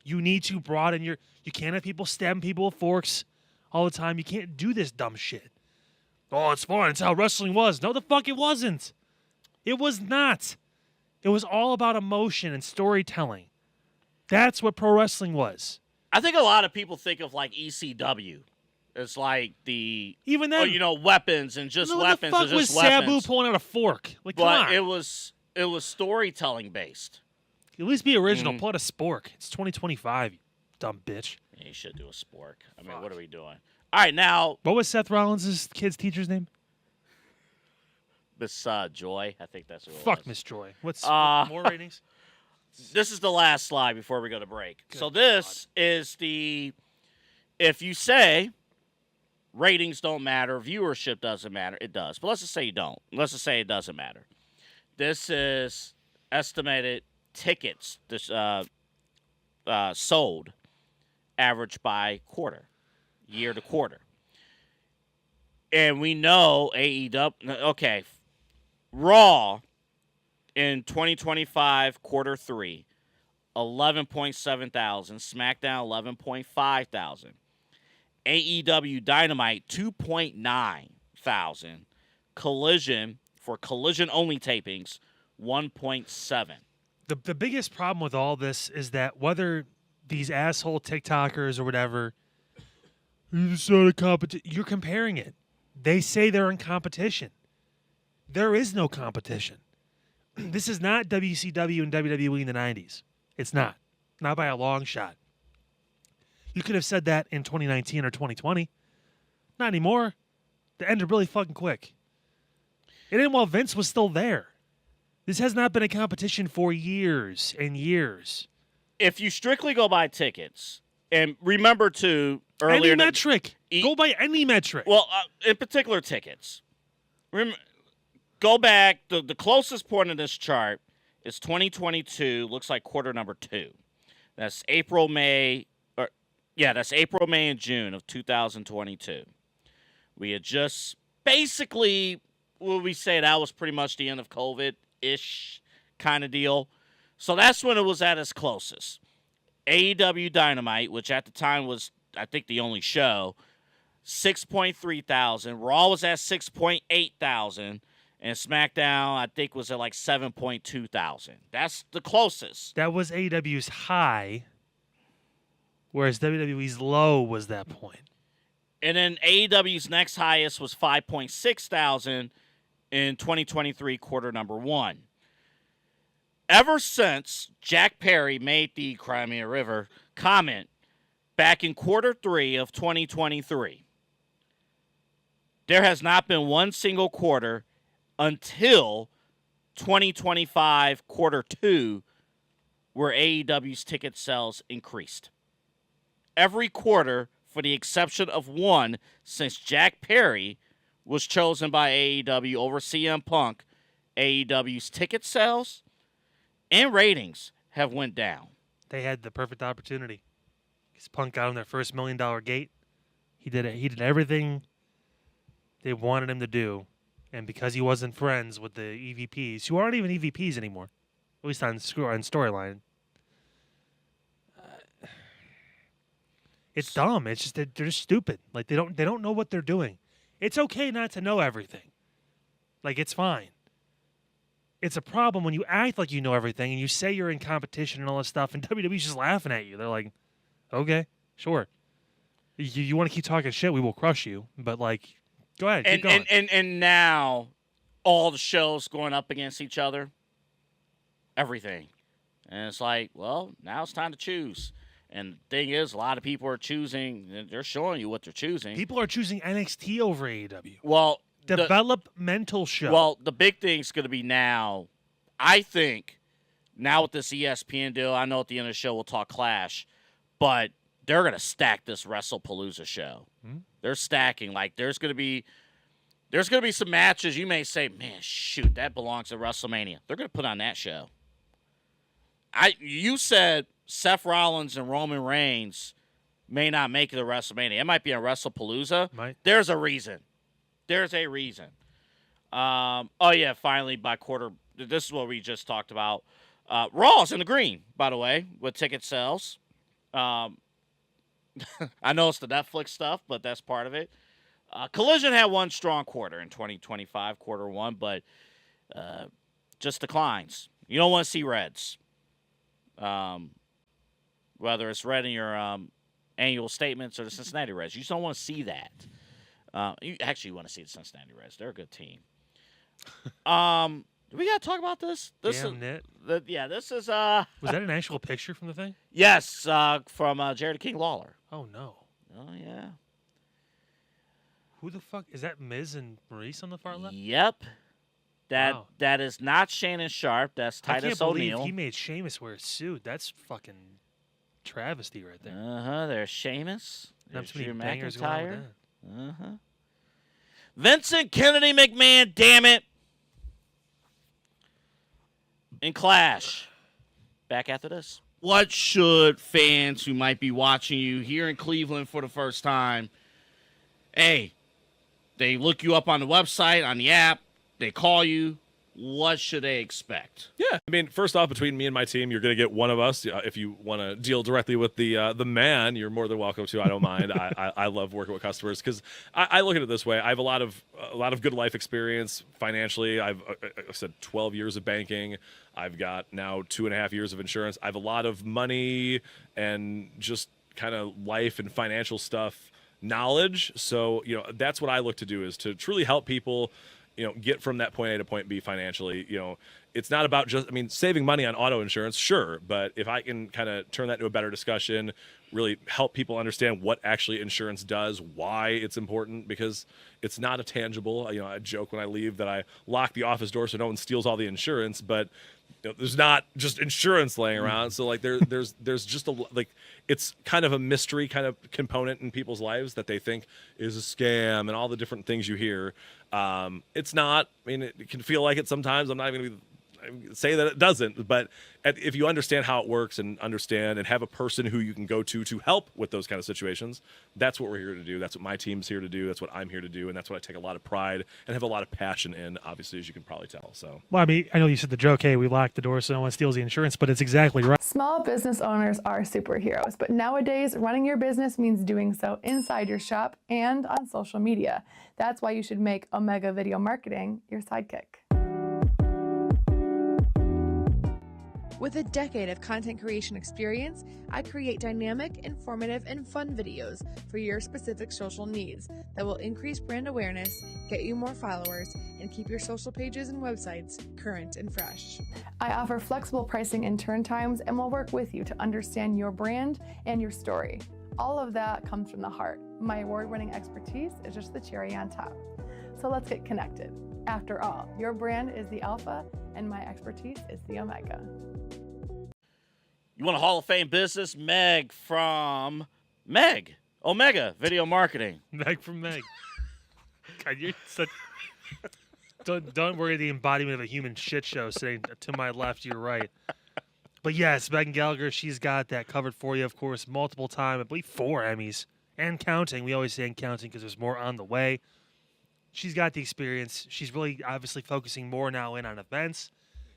You need to broaden your. You can't have people stabbing people with forks all the time. You can't do this dumb shit. Oh, it's fun. It's how wrestling was. No, the fuck it wasn't. It was not. It was all about emotion and storytelling. That's what pro wrestling was. I think a lot of people think of like ECW. It's like the Even then, weapons and just weapons What and the fuck just was weapons. Sabu pulling out a fork? Like, come But on. it was storytelling based. At least be original. Mm-hmm. Pull out a spork. It's 2025, you dumb bitch. Yeah, you should do a spork. I mean, what are we doing? All right, now What was Seth Rollins' kid's teacher's name? Miss Joy. I think that's what it Fuck was. Miss Joy. What's more ratings? This is the last slide before we go to break. So this is if you say ratings don't matter, viewership doesn't matter, it does. But let's just say you don't. Let's just say it doesn't matter. This is estimated tickets sold average by quarter, year to quarter. And we know AEW, okay, Raw in 2025 quarter 3, 11.7 thousand. SmackDown 11.5 thousand. AEW Dynamite 2.9 thousand. Collision for collision only tapings 1.7. The biggest problem with all this is that whether these asshole TikTokers or whatever, you're comparing it. They say they're in competition. There is no competition. This is not WCW and WWE in the 90s. It's not. Not by a long shot. You could have said that in 2019 or 2020. Not anymore. It ended really fucking quick. It ended while Vince was still there. This has not been a competition for years and years. If you strictly go by tickets, and remember to earlier... Any metric. Go by any metric. Well, in particular tickets. Go back. The closest point in this chart is 2022. Looks like quarter number 2. That's April, May... that's April, May, and June of 2022. We had just basically... Would we say that was pretty much the end of COVID-ish kind of deal? So that's when it was at its closest. AEW Dynamite, which at the time was, I think, the only show, 6.3 thousand. Raw was at 6.8 thousand. And SmackDown, I think, was at like 7.2 thousand. That's the closest. That was AEW's high, whereas WWE's low was that point. And then AEW's next highest was 5.6 thousand in 2023 quarter number 1. Ever since Jack Perry made the Crimea River comment back in quarter 3 of 2023, there has not been one single quarter until 2025 quarter 2 where AEW's ticket sales increased. Every quarter, for the exception of one, since Jack Perry was chosen by AEW over CM Punk, AEW's ticket sales and ratings have went down. They had the perfect opportunity. Because Punk got on their first $1 million gate. He did it. He did everything they wanted him to do. And because he wasn't friends with the EVPs, who aren't even EVPs anymore, at least on storyline, it's dumb. It's just they're just stupid. Like they don't know what they're doing. It's okay not to know everything. Like it's fine. It's a problem when you act like you know everything and you say you're in competition and all this stuff, and WWE's just laughing at you. They're like, "Okay, sure. You want to keep talking shit, we will crush you." But like, go ahead, keep going. And now, all the shows going up against each other, everything, and it's like, well, now it's time to choose. And the thing is, a lot of people are choosing. They're showing you what they're choosing. People are choosing NXT over AEW. Well, Developmental show. Well, the big thing's going to be now, I think, now with this ESPN deal, I know at the end of the show we'll talk Clash, but they're going to stack this WrestlePalooza show. Hmm? They're stacking. Like, there's going to be some matches you may say, man, shoot, that belongs to WrestleMania. They're going to put on that show. You said Seth Rollins and Roman Reigns may not make it to WrestleMania. It might be on WrestlePalooza. Might. There's a reason. There's a reason. Finally, by quarter this is what we just talked about. Raw's in the green, by the way, with ticket sales. I know it's the Netflix stuff, but that's part of it. Collision had one strong quarter in 2025, quarter one, but just declines. You don't want to see reds. Whether it's red in your annual statements or the Cincinnati Reds. You just don't want to see that. You want to see the Cincinnati Reds. They're a good team. We got to talk about this. Damn it. This is... Was that an actual picture from the thing? Yes, from Jared King Lawler. Oh, no. Oh, yeah. Who the fuck? Is that Miz and Maurice on the far left? Yep. Wow. That is not Shannon Sharp. That's Titus I can't O'Neil. believe he made Sheamus wear a suit. That's fucking travesty right there. There's Sheamus. There's Not too Drew many bangers going on with McIntyre. that. Vincent Kennedy McMahon, damn it. In Clash. Back after this. What should fans who might be watching you here in Cleveland for the first time, hey, they look you up on the website, on the app, they call you, what should they expect? Yeah, I mean, first off, between me and my team, you're going to get one of us. If you want to deal directly with the man, you're more than welcome to. I don't mind. I love working with customers because I look at it this way. I have a lot of good life experience financially. I've said 12 years of banking. I've got now 2.5 years of insurance. I have a lot of money and just kind of life and financial stuff knowledge. So that's what I look to do, is to truly help people get from that point A to point B financially. It's not about just, saving money on auto insurance, sure, but if I can kind of turn that into a better discussion, really help people understand what actually insurance does, why it's important, because it's not a tangible. I joke when I leave that I lock the office door so no one steals all the insurance, but there's not just insurance laying around. So there's just it's kind of a mystery kind of component in people's lives that they think is a scam and all the different things you hear. It's not. It can feel like it sometimes. I'm not even going to say that it doesn't, but if you understand how it works and understand and have a person who you can go to help with those kind of situations, that's what we're here to do. That's what my team's here to do. That's what I'm here to do, and that's what I take a lot of pride and have a lot of passion in, obviously, as you can probably tell. So, Well, I know you said the joke, hey, we lock the door so no one steals the insurance, but it's exactly right. Small business owners are superheroes, but nowadays running your business means doing so inside your shop and on social media. That's why you should make Omega Video Marketing your sidekick. With a decade of content creation experience, I create dynamic, informative, and fun videos for your specific social needs that will increase brand awareness, get you more followers, and keep your social pages and websites current and fresh. I offer flexible pricing and turn times and will work with you to understand your brand and your story. All of that comes from the heart. My award-winning expertise is just the cherry on top. So let's get connected. After all, your brand is the alpha and my expertise is the omega. You want a Hall of Fame business? Meg from Omega Video Marketing. Meg from Meg. God, you're such... Don't worry, the embodiment of a human shit show saying to my left, you're right. But yes, Megan Gallagher, she's got that covered for you, of course, multiple time. I believe 4 Emmys and counting. We always say and counting because there's more on the way. She's got the experience. She's really obviously focusing more now in on events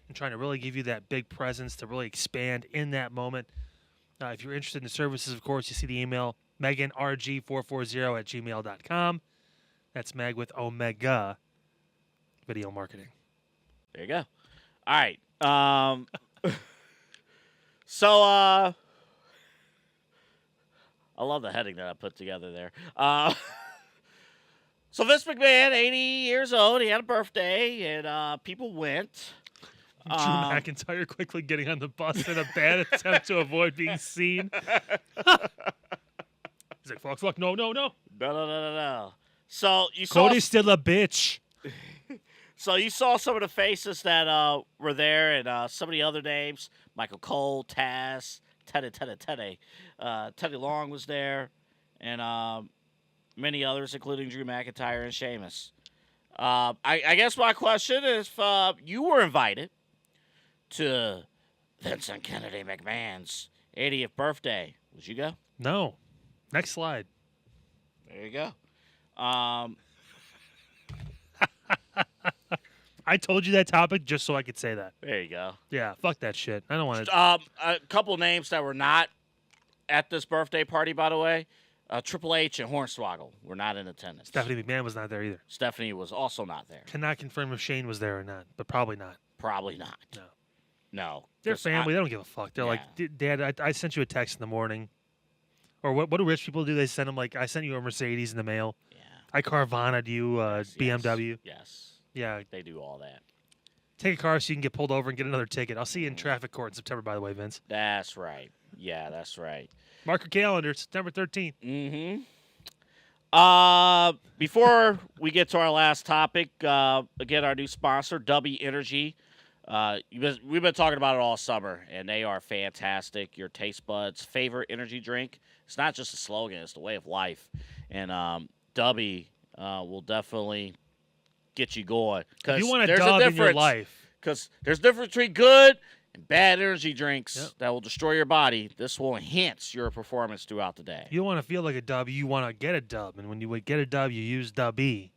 and trying to really give you that big presence to really expand in that moment. If you're interested in the services, of course, you see the email MeganRG440 at gmail.com. That's Meg with Omega Video Marketing. There you go. All right. So, I love the heading that I put together there. So Vince McMahon, 80 years old, he had a birthday, and people went. Drew McIntyre quickly getting on the bus in a bad attempt to avoid being seen. He's like, fuck, no. No. So you saw Cody's still a bitch. So you saw some of the faces that were there, and some of the other names: Michael Cole, Taz, Teddy Long was there, and many others, including Drew McIntyre and Sheamus. I guess my question is, if you were invited to Vincent Kennedy McMahon's 80th birthday, would you go? No. Next slide. There you go. I told you that topic just so I could say that. There you go. Yeah, fuck that shit. I don't want to. A couple names that were not at this birthday party, by the way. Triple H and Hornswoggle were not in attendance. Stephanie McMahon was not there either. Stephanie was also not there. Cannot confirm if Shane was there or not, but probably not. Probably not. No. No. They're 'Cause family. They don't give a fuck. They're like, Dad, I sent you a text in the morning. Or what do rich people do? They send them like, I sent you a Mercedes in the mail. Yeah. I Carvana'd you BMW. Yes. Yeah. They do all that. Take a car so you can get pulled over and get another ticket. I'll see you in traffic court in September, by the way, Vince. That's right. Yeah, that's right. Mark your calendar. September 13th. Mm-hmm. Before we get to our last topic, again, our new sponsor, DUBBY Energy. We've been talking about it all summer, and they are fantastic. Your taste buds' favorite energy drink. It's not just a slogan; it's the way of life. And DUBBY will definitely get you going. If you want a dub in your life, because there's a difference between good and bad energy drinks that will destroy your body. This will enhance your performance throughout the day. you don't want to feel like a dub. You want to get a dub, and when you would get a dub, you use DUBBY,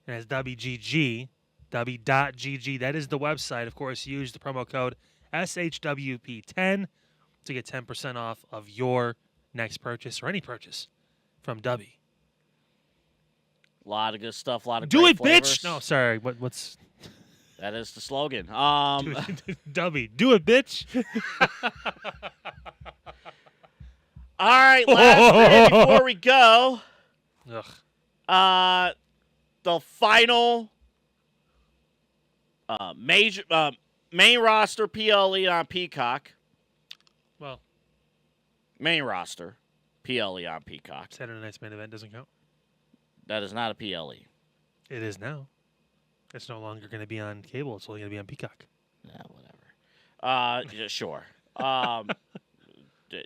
and it's WGG. Dubby.gg. That is the website. Of course, use the promo code SHWP10 to get 10% off of your next purchase or any purchase from DUBBY. A lot of good stuff. A lot of Do great it, flavors. bitch! No, sorry. What's That is the slogan. DUBBY? Do it, bitch! All right, last thing before we go. Ugh. The final major main roster PLE on Peacock. Well, Main roster PLE on Peacock. Saturday night's main event doesn't count. That is not a PLE. It is now. It's no longer going to be on cable. It's only going to be on Peacock. Yeah, whatever. Yeah, sure.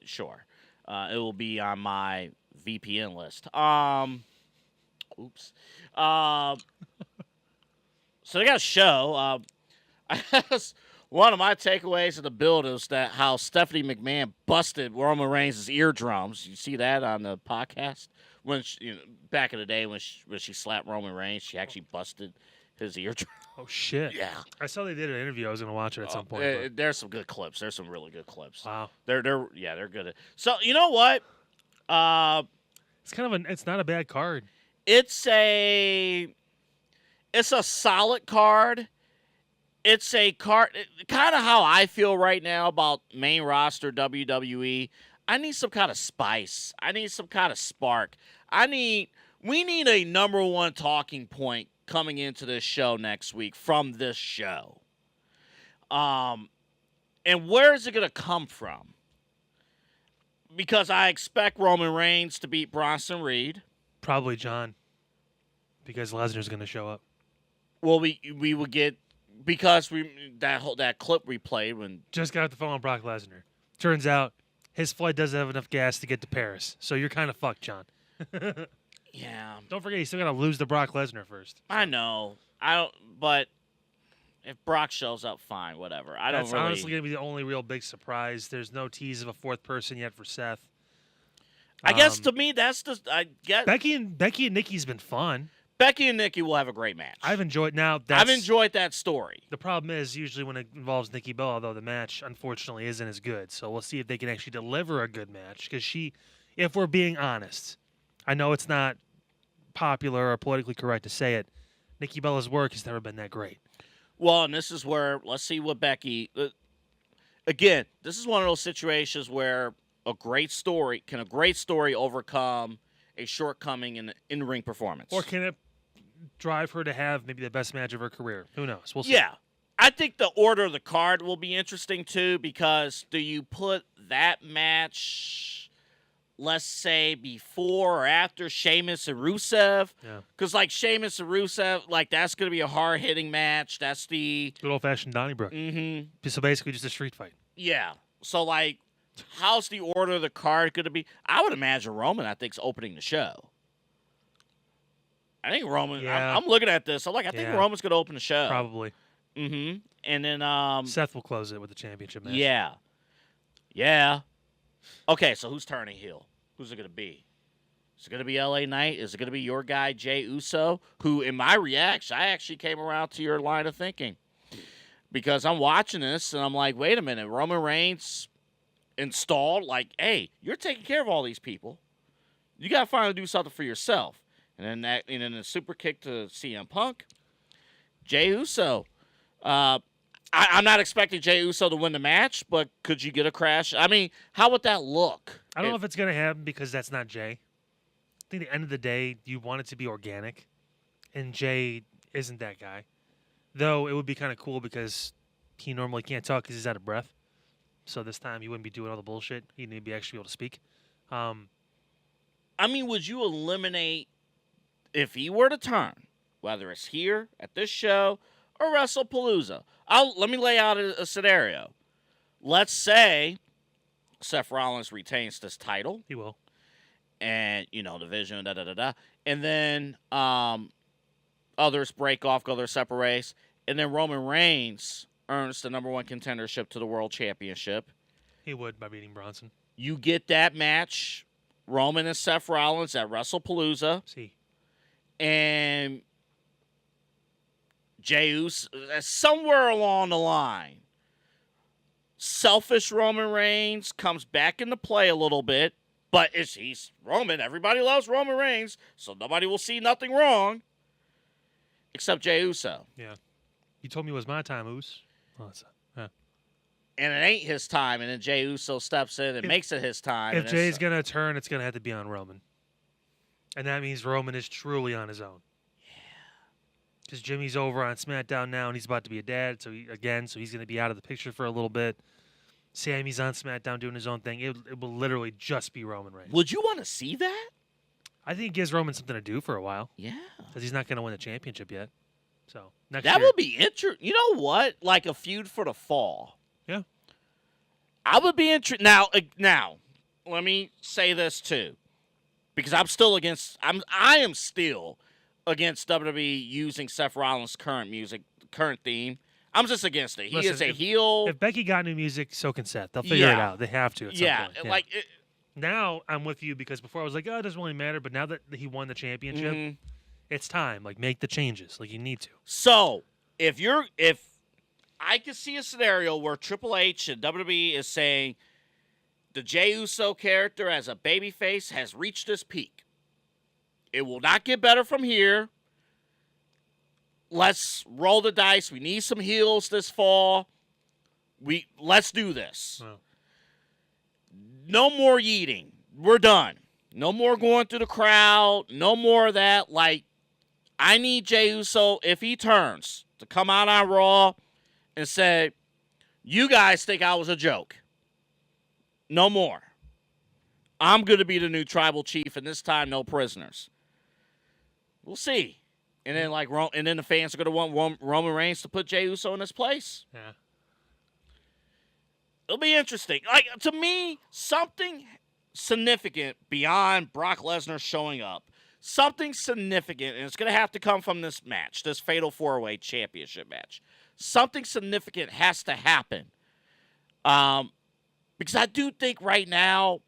Sure. It will be on my VPN list. Oops. So they got a show. I guess one of my takeaways of the build is that how Stephanie McMahon busted Roman Reigns' eardrums. You see that on the podcast? When she, back in the day when she slapped Roman Reigns, she actually busted his eardrum. Oh, shit. Yeah. I saw they did an interview. I was going to watch it at some point. There's some good clips. There's some really good clips. Wow. They're good. So you know what? It's not a bad card. It's a solid card. It's a card, kind of how I feel right now about main roster WWE. I need some kind of spice. I need some kind of spark. We need a number one talking point coming into this show next week from this show. And where is it going to come from? Because I expect Roman Reigns to beat Bronson Reed. Probably John. Because Lesnar's going to show up. Well, we would get, because that clip we played when just got off the phone with Brock Lesnar. Turns out his flight doesn't have enough gas to get to Paris. So you're kind of fucked, John. Yeah. Don't forget, you still got to lose to Brock Lesnar first. I know. But if Brock shows up, fine, whatever. That's honestly going to be the only real big surprise. There's no tease of a fourth person yet for Seth. I guess to me, that's I guess Becky and Nikki's been fun. Becky and Nikki will have a great match. I've enjoyed that story. The problem is usually when it involves Nikki Bella, although the match unfortunately isn't as good. So we'll see if they can actually deliver a good match. Because if we're being honest, I know it's not popular or politically correct to say it, Nikki Bella's work has never been that great. Well, and this is where let's see what Becky. Again, this is one of those situations where a great story overcome a shortcoming in the in-ring performance, or can it drive her to have maybe the best match of her career? Who knows? We'll see. Yeah. I think the order of the card will be interesting, too, because do you put that match, let's say, before or after Sheamus and Rusev? Yeah. Because, Sheamus and Rusev, that's going to be a hard-hitting match. That's the good old-fashioned Donnybrook. Mm-hmm. So basically just a street fight. Yeah. So, how's the order of the card going to be? I would imagine Roman, I think, is opening the show. I think Roman. Yeah. I'm looking at this. I'm I think Roman's going to open the show. Probably. Mm-hmm. And then Seth will close it with the championship match. Yeah. Yeah. Okay, so who's turning heel? Who's it going to be? Is it going to be LA Knight? Is it going to be your guy, Jey Uso? Who, in my reaction, I actually came around to your line of thinking. Because I'm watching this, and I'm like, wait a minute. Roman Reigns installed, like, hey, you're taking care of all these people. You got to finally do something for yourself. And then a super kick to CM Punk. Jey Uso. I'm not expecting Jey Uso to win the match, but could you get a crash? I mean, how would that look? I don't know if it's going to happen because that's not Jey. I think at the end of the day, you want it to be organic, and Jey isn't that guy. Though it would be kind of cool because he normally can't talk because he's out of breath. So this time he wouldn't be doing all the bullshit. He'd be actually able to speak. I mean, would you eliminate, if he were to turn, whether it's here, at this show, or WrestlePalooza? Let me lay out a scenario. Let's say Seth Rollins retains this title. He will. And, division, da-da-da-da. And then others break off, go their separate ways. And then Roman Reigns earns the number one contendership to the World Championship. He would by beating Bronson. You get that match, Roman and Seth Rollins at WrestlePalooza. See. And Jey Uso, somewhere along the line, selfish Roman Reigns comes back into play a little bit. But he's Roman. Everybody loves Roman Reigns, so nobody will see nothing wrong except Jey Uso. Yeah. You told me it was my time, Us. Oh, And it ain't his time, and then Jey Uso steps in and makes it his time. If Jay's going to turn, it's going to have to be on Roman. And that means Roman is truly on his own. Yeah. Because Jimmy's over on SmackDown now, and he's about to be a dad, so he's going to be out of the picture for a little bit. Sammy's on SmackDown doing his own thing. It will literally just be Roman Reigns. Would you want to see that? I think it gives Roman something to do for a while. Yeah. Because he's not going to win the championship yet. So next that year. would be interesting. You know what? Like a feud for the fall. Yeah. I would be interested. Now, let me say this too. Because I am still against WWE using Seth Rollins' current theme. I'm just against it. He is a heel. If Becky got new music, so can Seth. They'll figure it out. They have to at some point. Yeah. Now I'm with you because before I was like, oh, it doesn't really matter. But now that he won the championship, it's time. Like, make the changes. Like, you need to. So, if I could see a scenario where Triple H and WWE is saying the Jey Uso character as a babyface has reached its peak. It will not get better from here. Let's roll the dice. We need some heels this fall. Let's do this. Wow. No more yeeting. We're done. No more going through the crowd. No more of that. Like, I need Jey Uso, if he turns, to come out on Raw and say, you guys think I was a joke. No more. I'm going to be the new tribal chief, and this time no prisoners. We'll see. And then the fans are going to want Roman Reigns to put Jey Uso in his place. Yeah. It'll be interesting. Like, to me, something significant beyond Brock Lesnar showing up. Something significant, and it's going to have to come from this match, this Fatal 4-Way Championship match. Something significant has to happen. Because I do think right now,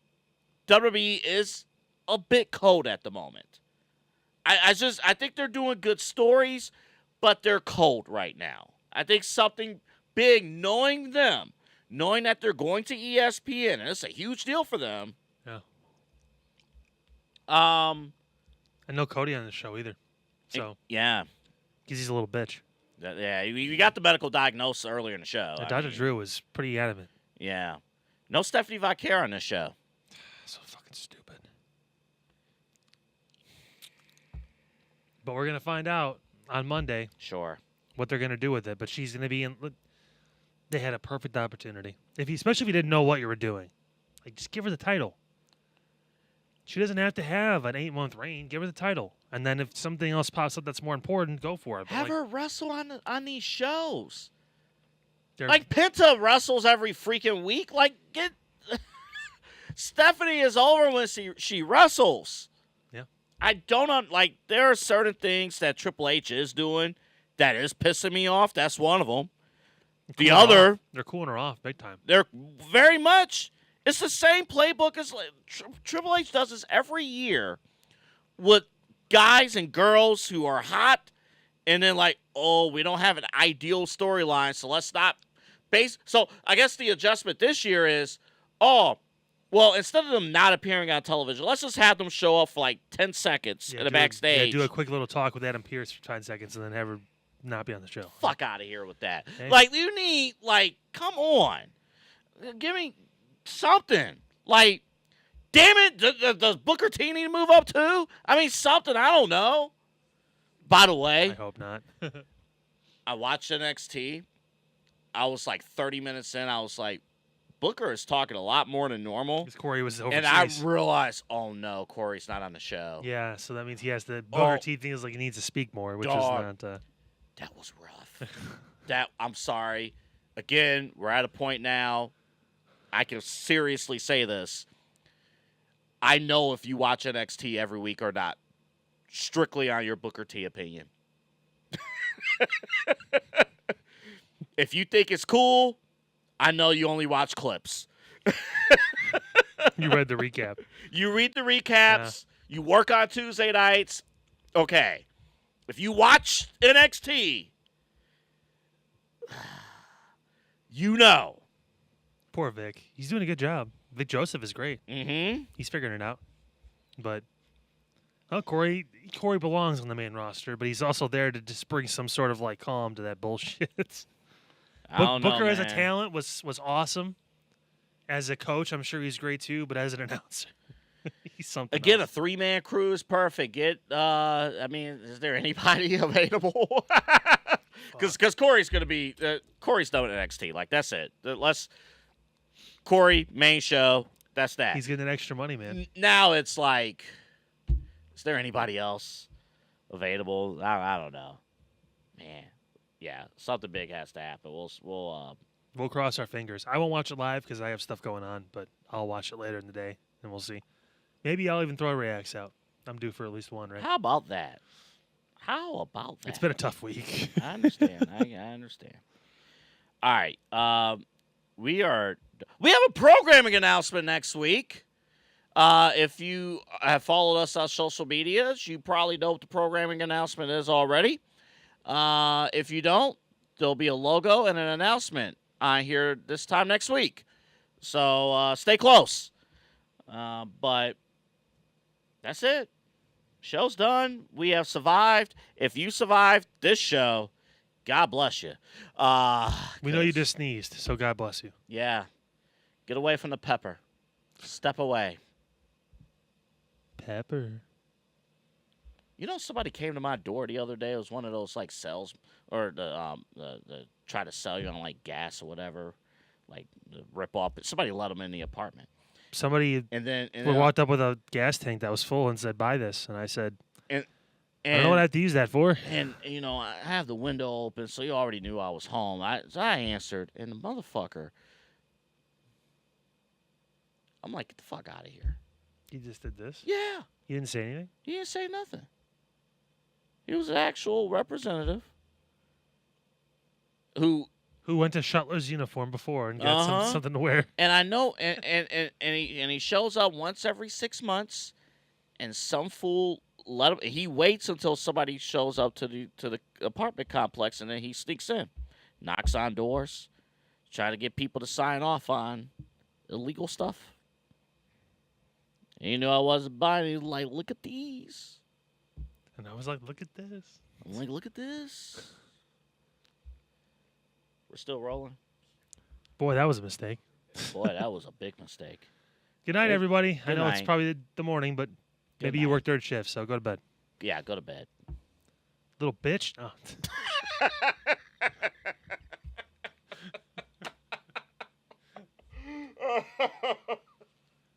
WWE is a bit cold at the moment. I think they're doing good stories, but they're cold right now. I think something big, knowing that they're going to ESPN, and it's a huge deal for them. Yeah. And no Cody on the show either. So yeah, because he's a little bitch. Yeah, we got the medical diagnosis earlier in the show. Dr. Drew was pretty adamant. Yeah. No Stephanie Vaquera on this show. So fucking stupid. But we're going to find out on Monday. Sure. What they're going to do with it. But she's going to be in. They had a perfect opportunity. Especially if you didn't know what you were doing. Like, just give her the title. She doesn't have to have an 8-month reign. Give her the title. And then if something else pops up that's more important, go for it. But have her wrestle on these shows. They're- Like, Penta wrestles every freaking week. Like, get Stephanie is over when she wrestles. Yeah. I don't like. There are certain things that Triple H is doing that is pissing me off. That's one of them. The other, they're cooling her off big time. They're very much. It's the same playbook as Triple H does this every year. with guys and girls who are hot, and then like, oh, we don't have an ideal storyline, so let's not base. So I guess the adjustment this year is, oh, well, instead of them not appearing on television, let's just have them show up for like 10 seconds in the backstage. Do a quick little talk with Adam Pearce for 10 seconds and then have her not be on the show. Fuck out of here with that. Hey. Like, you need, like, come on. Give me something. Like, damn it, does Booker T need to move up too? I mean, something, I don't know. By the way, I hope not. I watched NXT. I was like 30 minutes in. I was like, Booker is talking a lot more than normal. Because Corey was overseas. And I realized, oh no, Corey's not on the show. Yeah, so that means he has to. Booker T feels like he needs to speak more, which is not. That was rough. I'm sorry. Again, we're at a point now. I can seriously say this. I know if you watch NXT every week or not, strictly on your Booker T opinion. If you think it's cool, I know you only watch clips. You read the recap. You read the recaps. Yeah. You work on Tuesday nights. Okay. If you watch NXT, you know. Poor Vic. He's doing a good job. Vic Joseph is great. Mm-hmm. He's figuring it out. But Corey belongs on the main roster, but he's also there to just bring some sort of like calm to that bullshit. Booker as a talent was awesome. As a coach, I'm sure he's great too, but as an announcer, he's something Again, else. A 3-man crew is perfect. I mean, is there anybody available? Because Corey's going to be Corey's done with NXT. Like, that's it. Corey, main show, that's that. He's getting that extra money, man. Now it's like, is there anybody else available? I don't know. Man, yeah, something big has to happen. We'll cross our fingers. I won't watch it live because I have stuff going on, but I'll watch it later in the day, and we'll see. Maybe I'll even throw a reacts out. I'm due for at least one, right? How about that? It's been a tough week. I understand. I understand. All right. We have a programming announcement next week. If you have followed us on social medias, you probably know what the programming announcement is already. If you don't, there'll be a logo and an announcement on here this time next week. So stay close. But that's it. Show's done. We have survived. If you survived this show, God bless you. We know you just sneezed, so God bless you. Yeah. Get away from the pepper. Step away. Pepper. You know, somebody came to my door the other day. It was one of those like sales or the try to sell you on like gas or whatever, like the rip off. Somebody let them in the apartment. Somebody walked up with a gas tank that was full and said, "Buy this," and I said, and "I don't know what I have to use that for." And you know, I have the window open, so you already knew I was home. So I answered, and the motherfucker, I'm like, "Get the fuck out of here!" You just did this? Yeah. You didn't say anything? He didn't say nothing. He was an actual representative who went to Shuttler's uniform before and got something to wear. And I know, and he shows up once every 6 months, and some fool let him. He waits until somebody shows up to the apartment complex, and then he sneaks in, knocks on doors, trying to get people to sign off on illegal stuff. And you know I wasn't buying. He was like, "Look at these." And I was like, "Look at this." I'm like, "Look at this." We're still rolling. Boy, that was a mistake. Boy, that was a big mistake. Good night, everybody. Good I know night. it's probably the morning, but maybe you work third shift, so go to bed. Yeah, go to bed. Little bitch. Oh.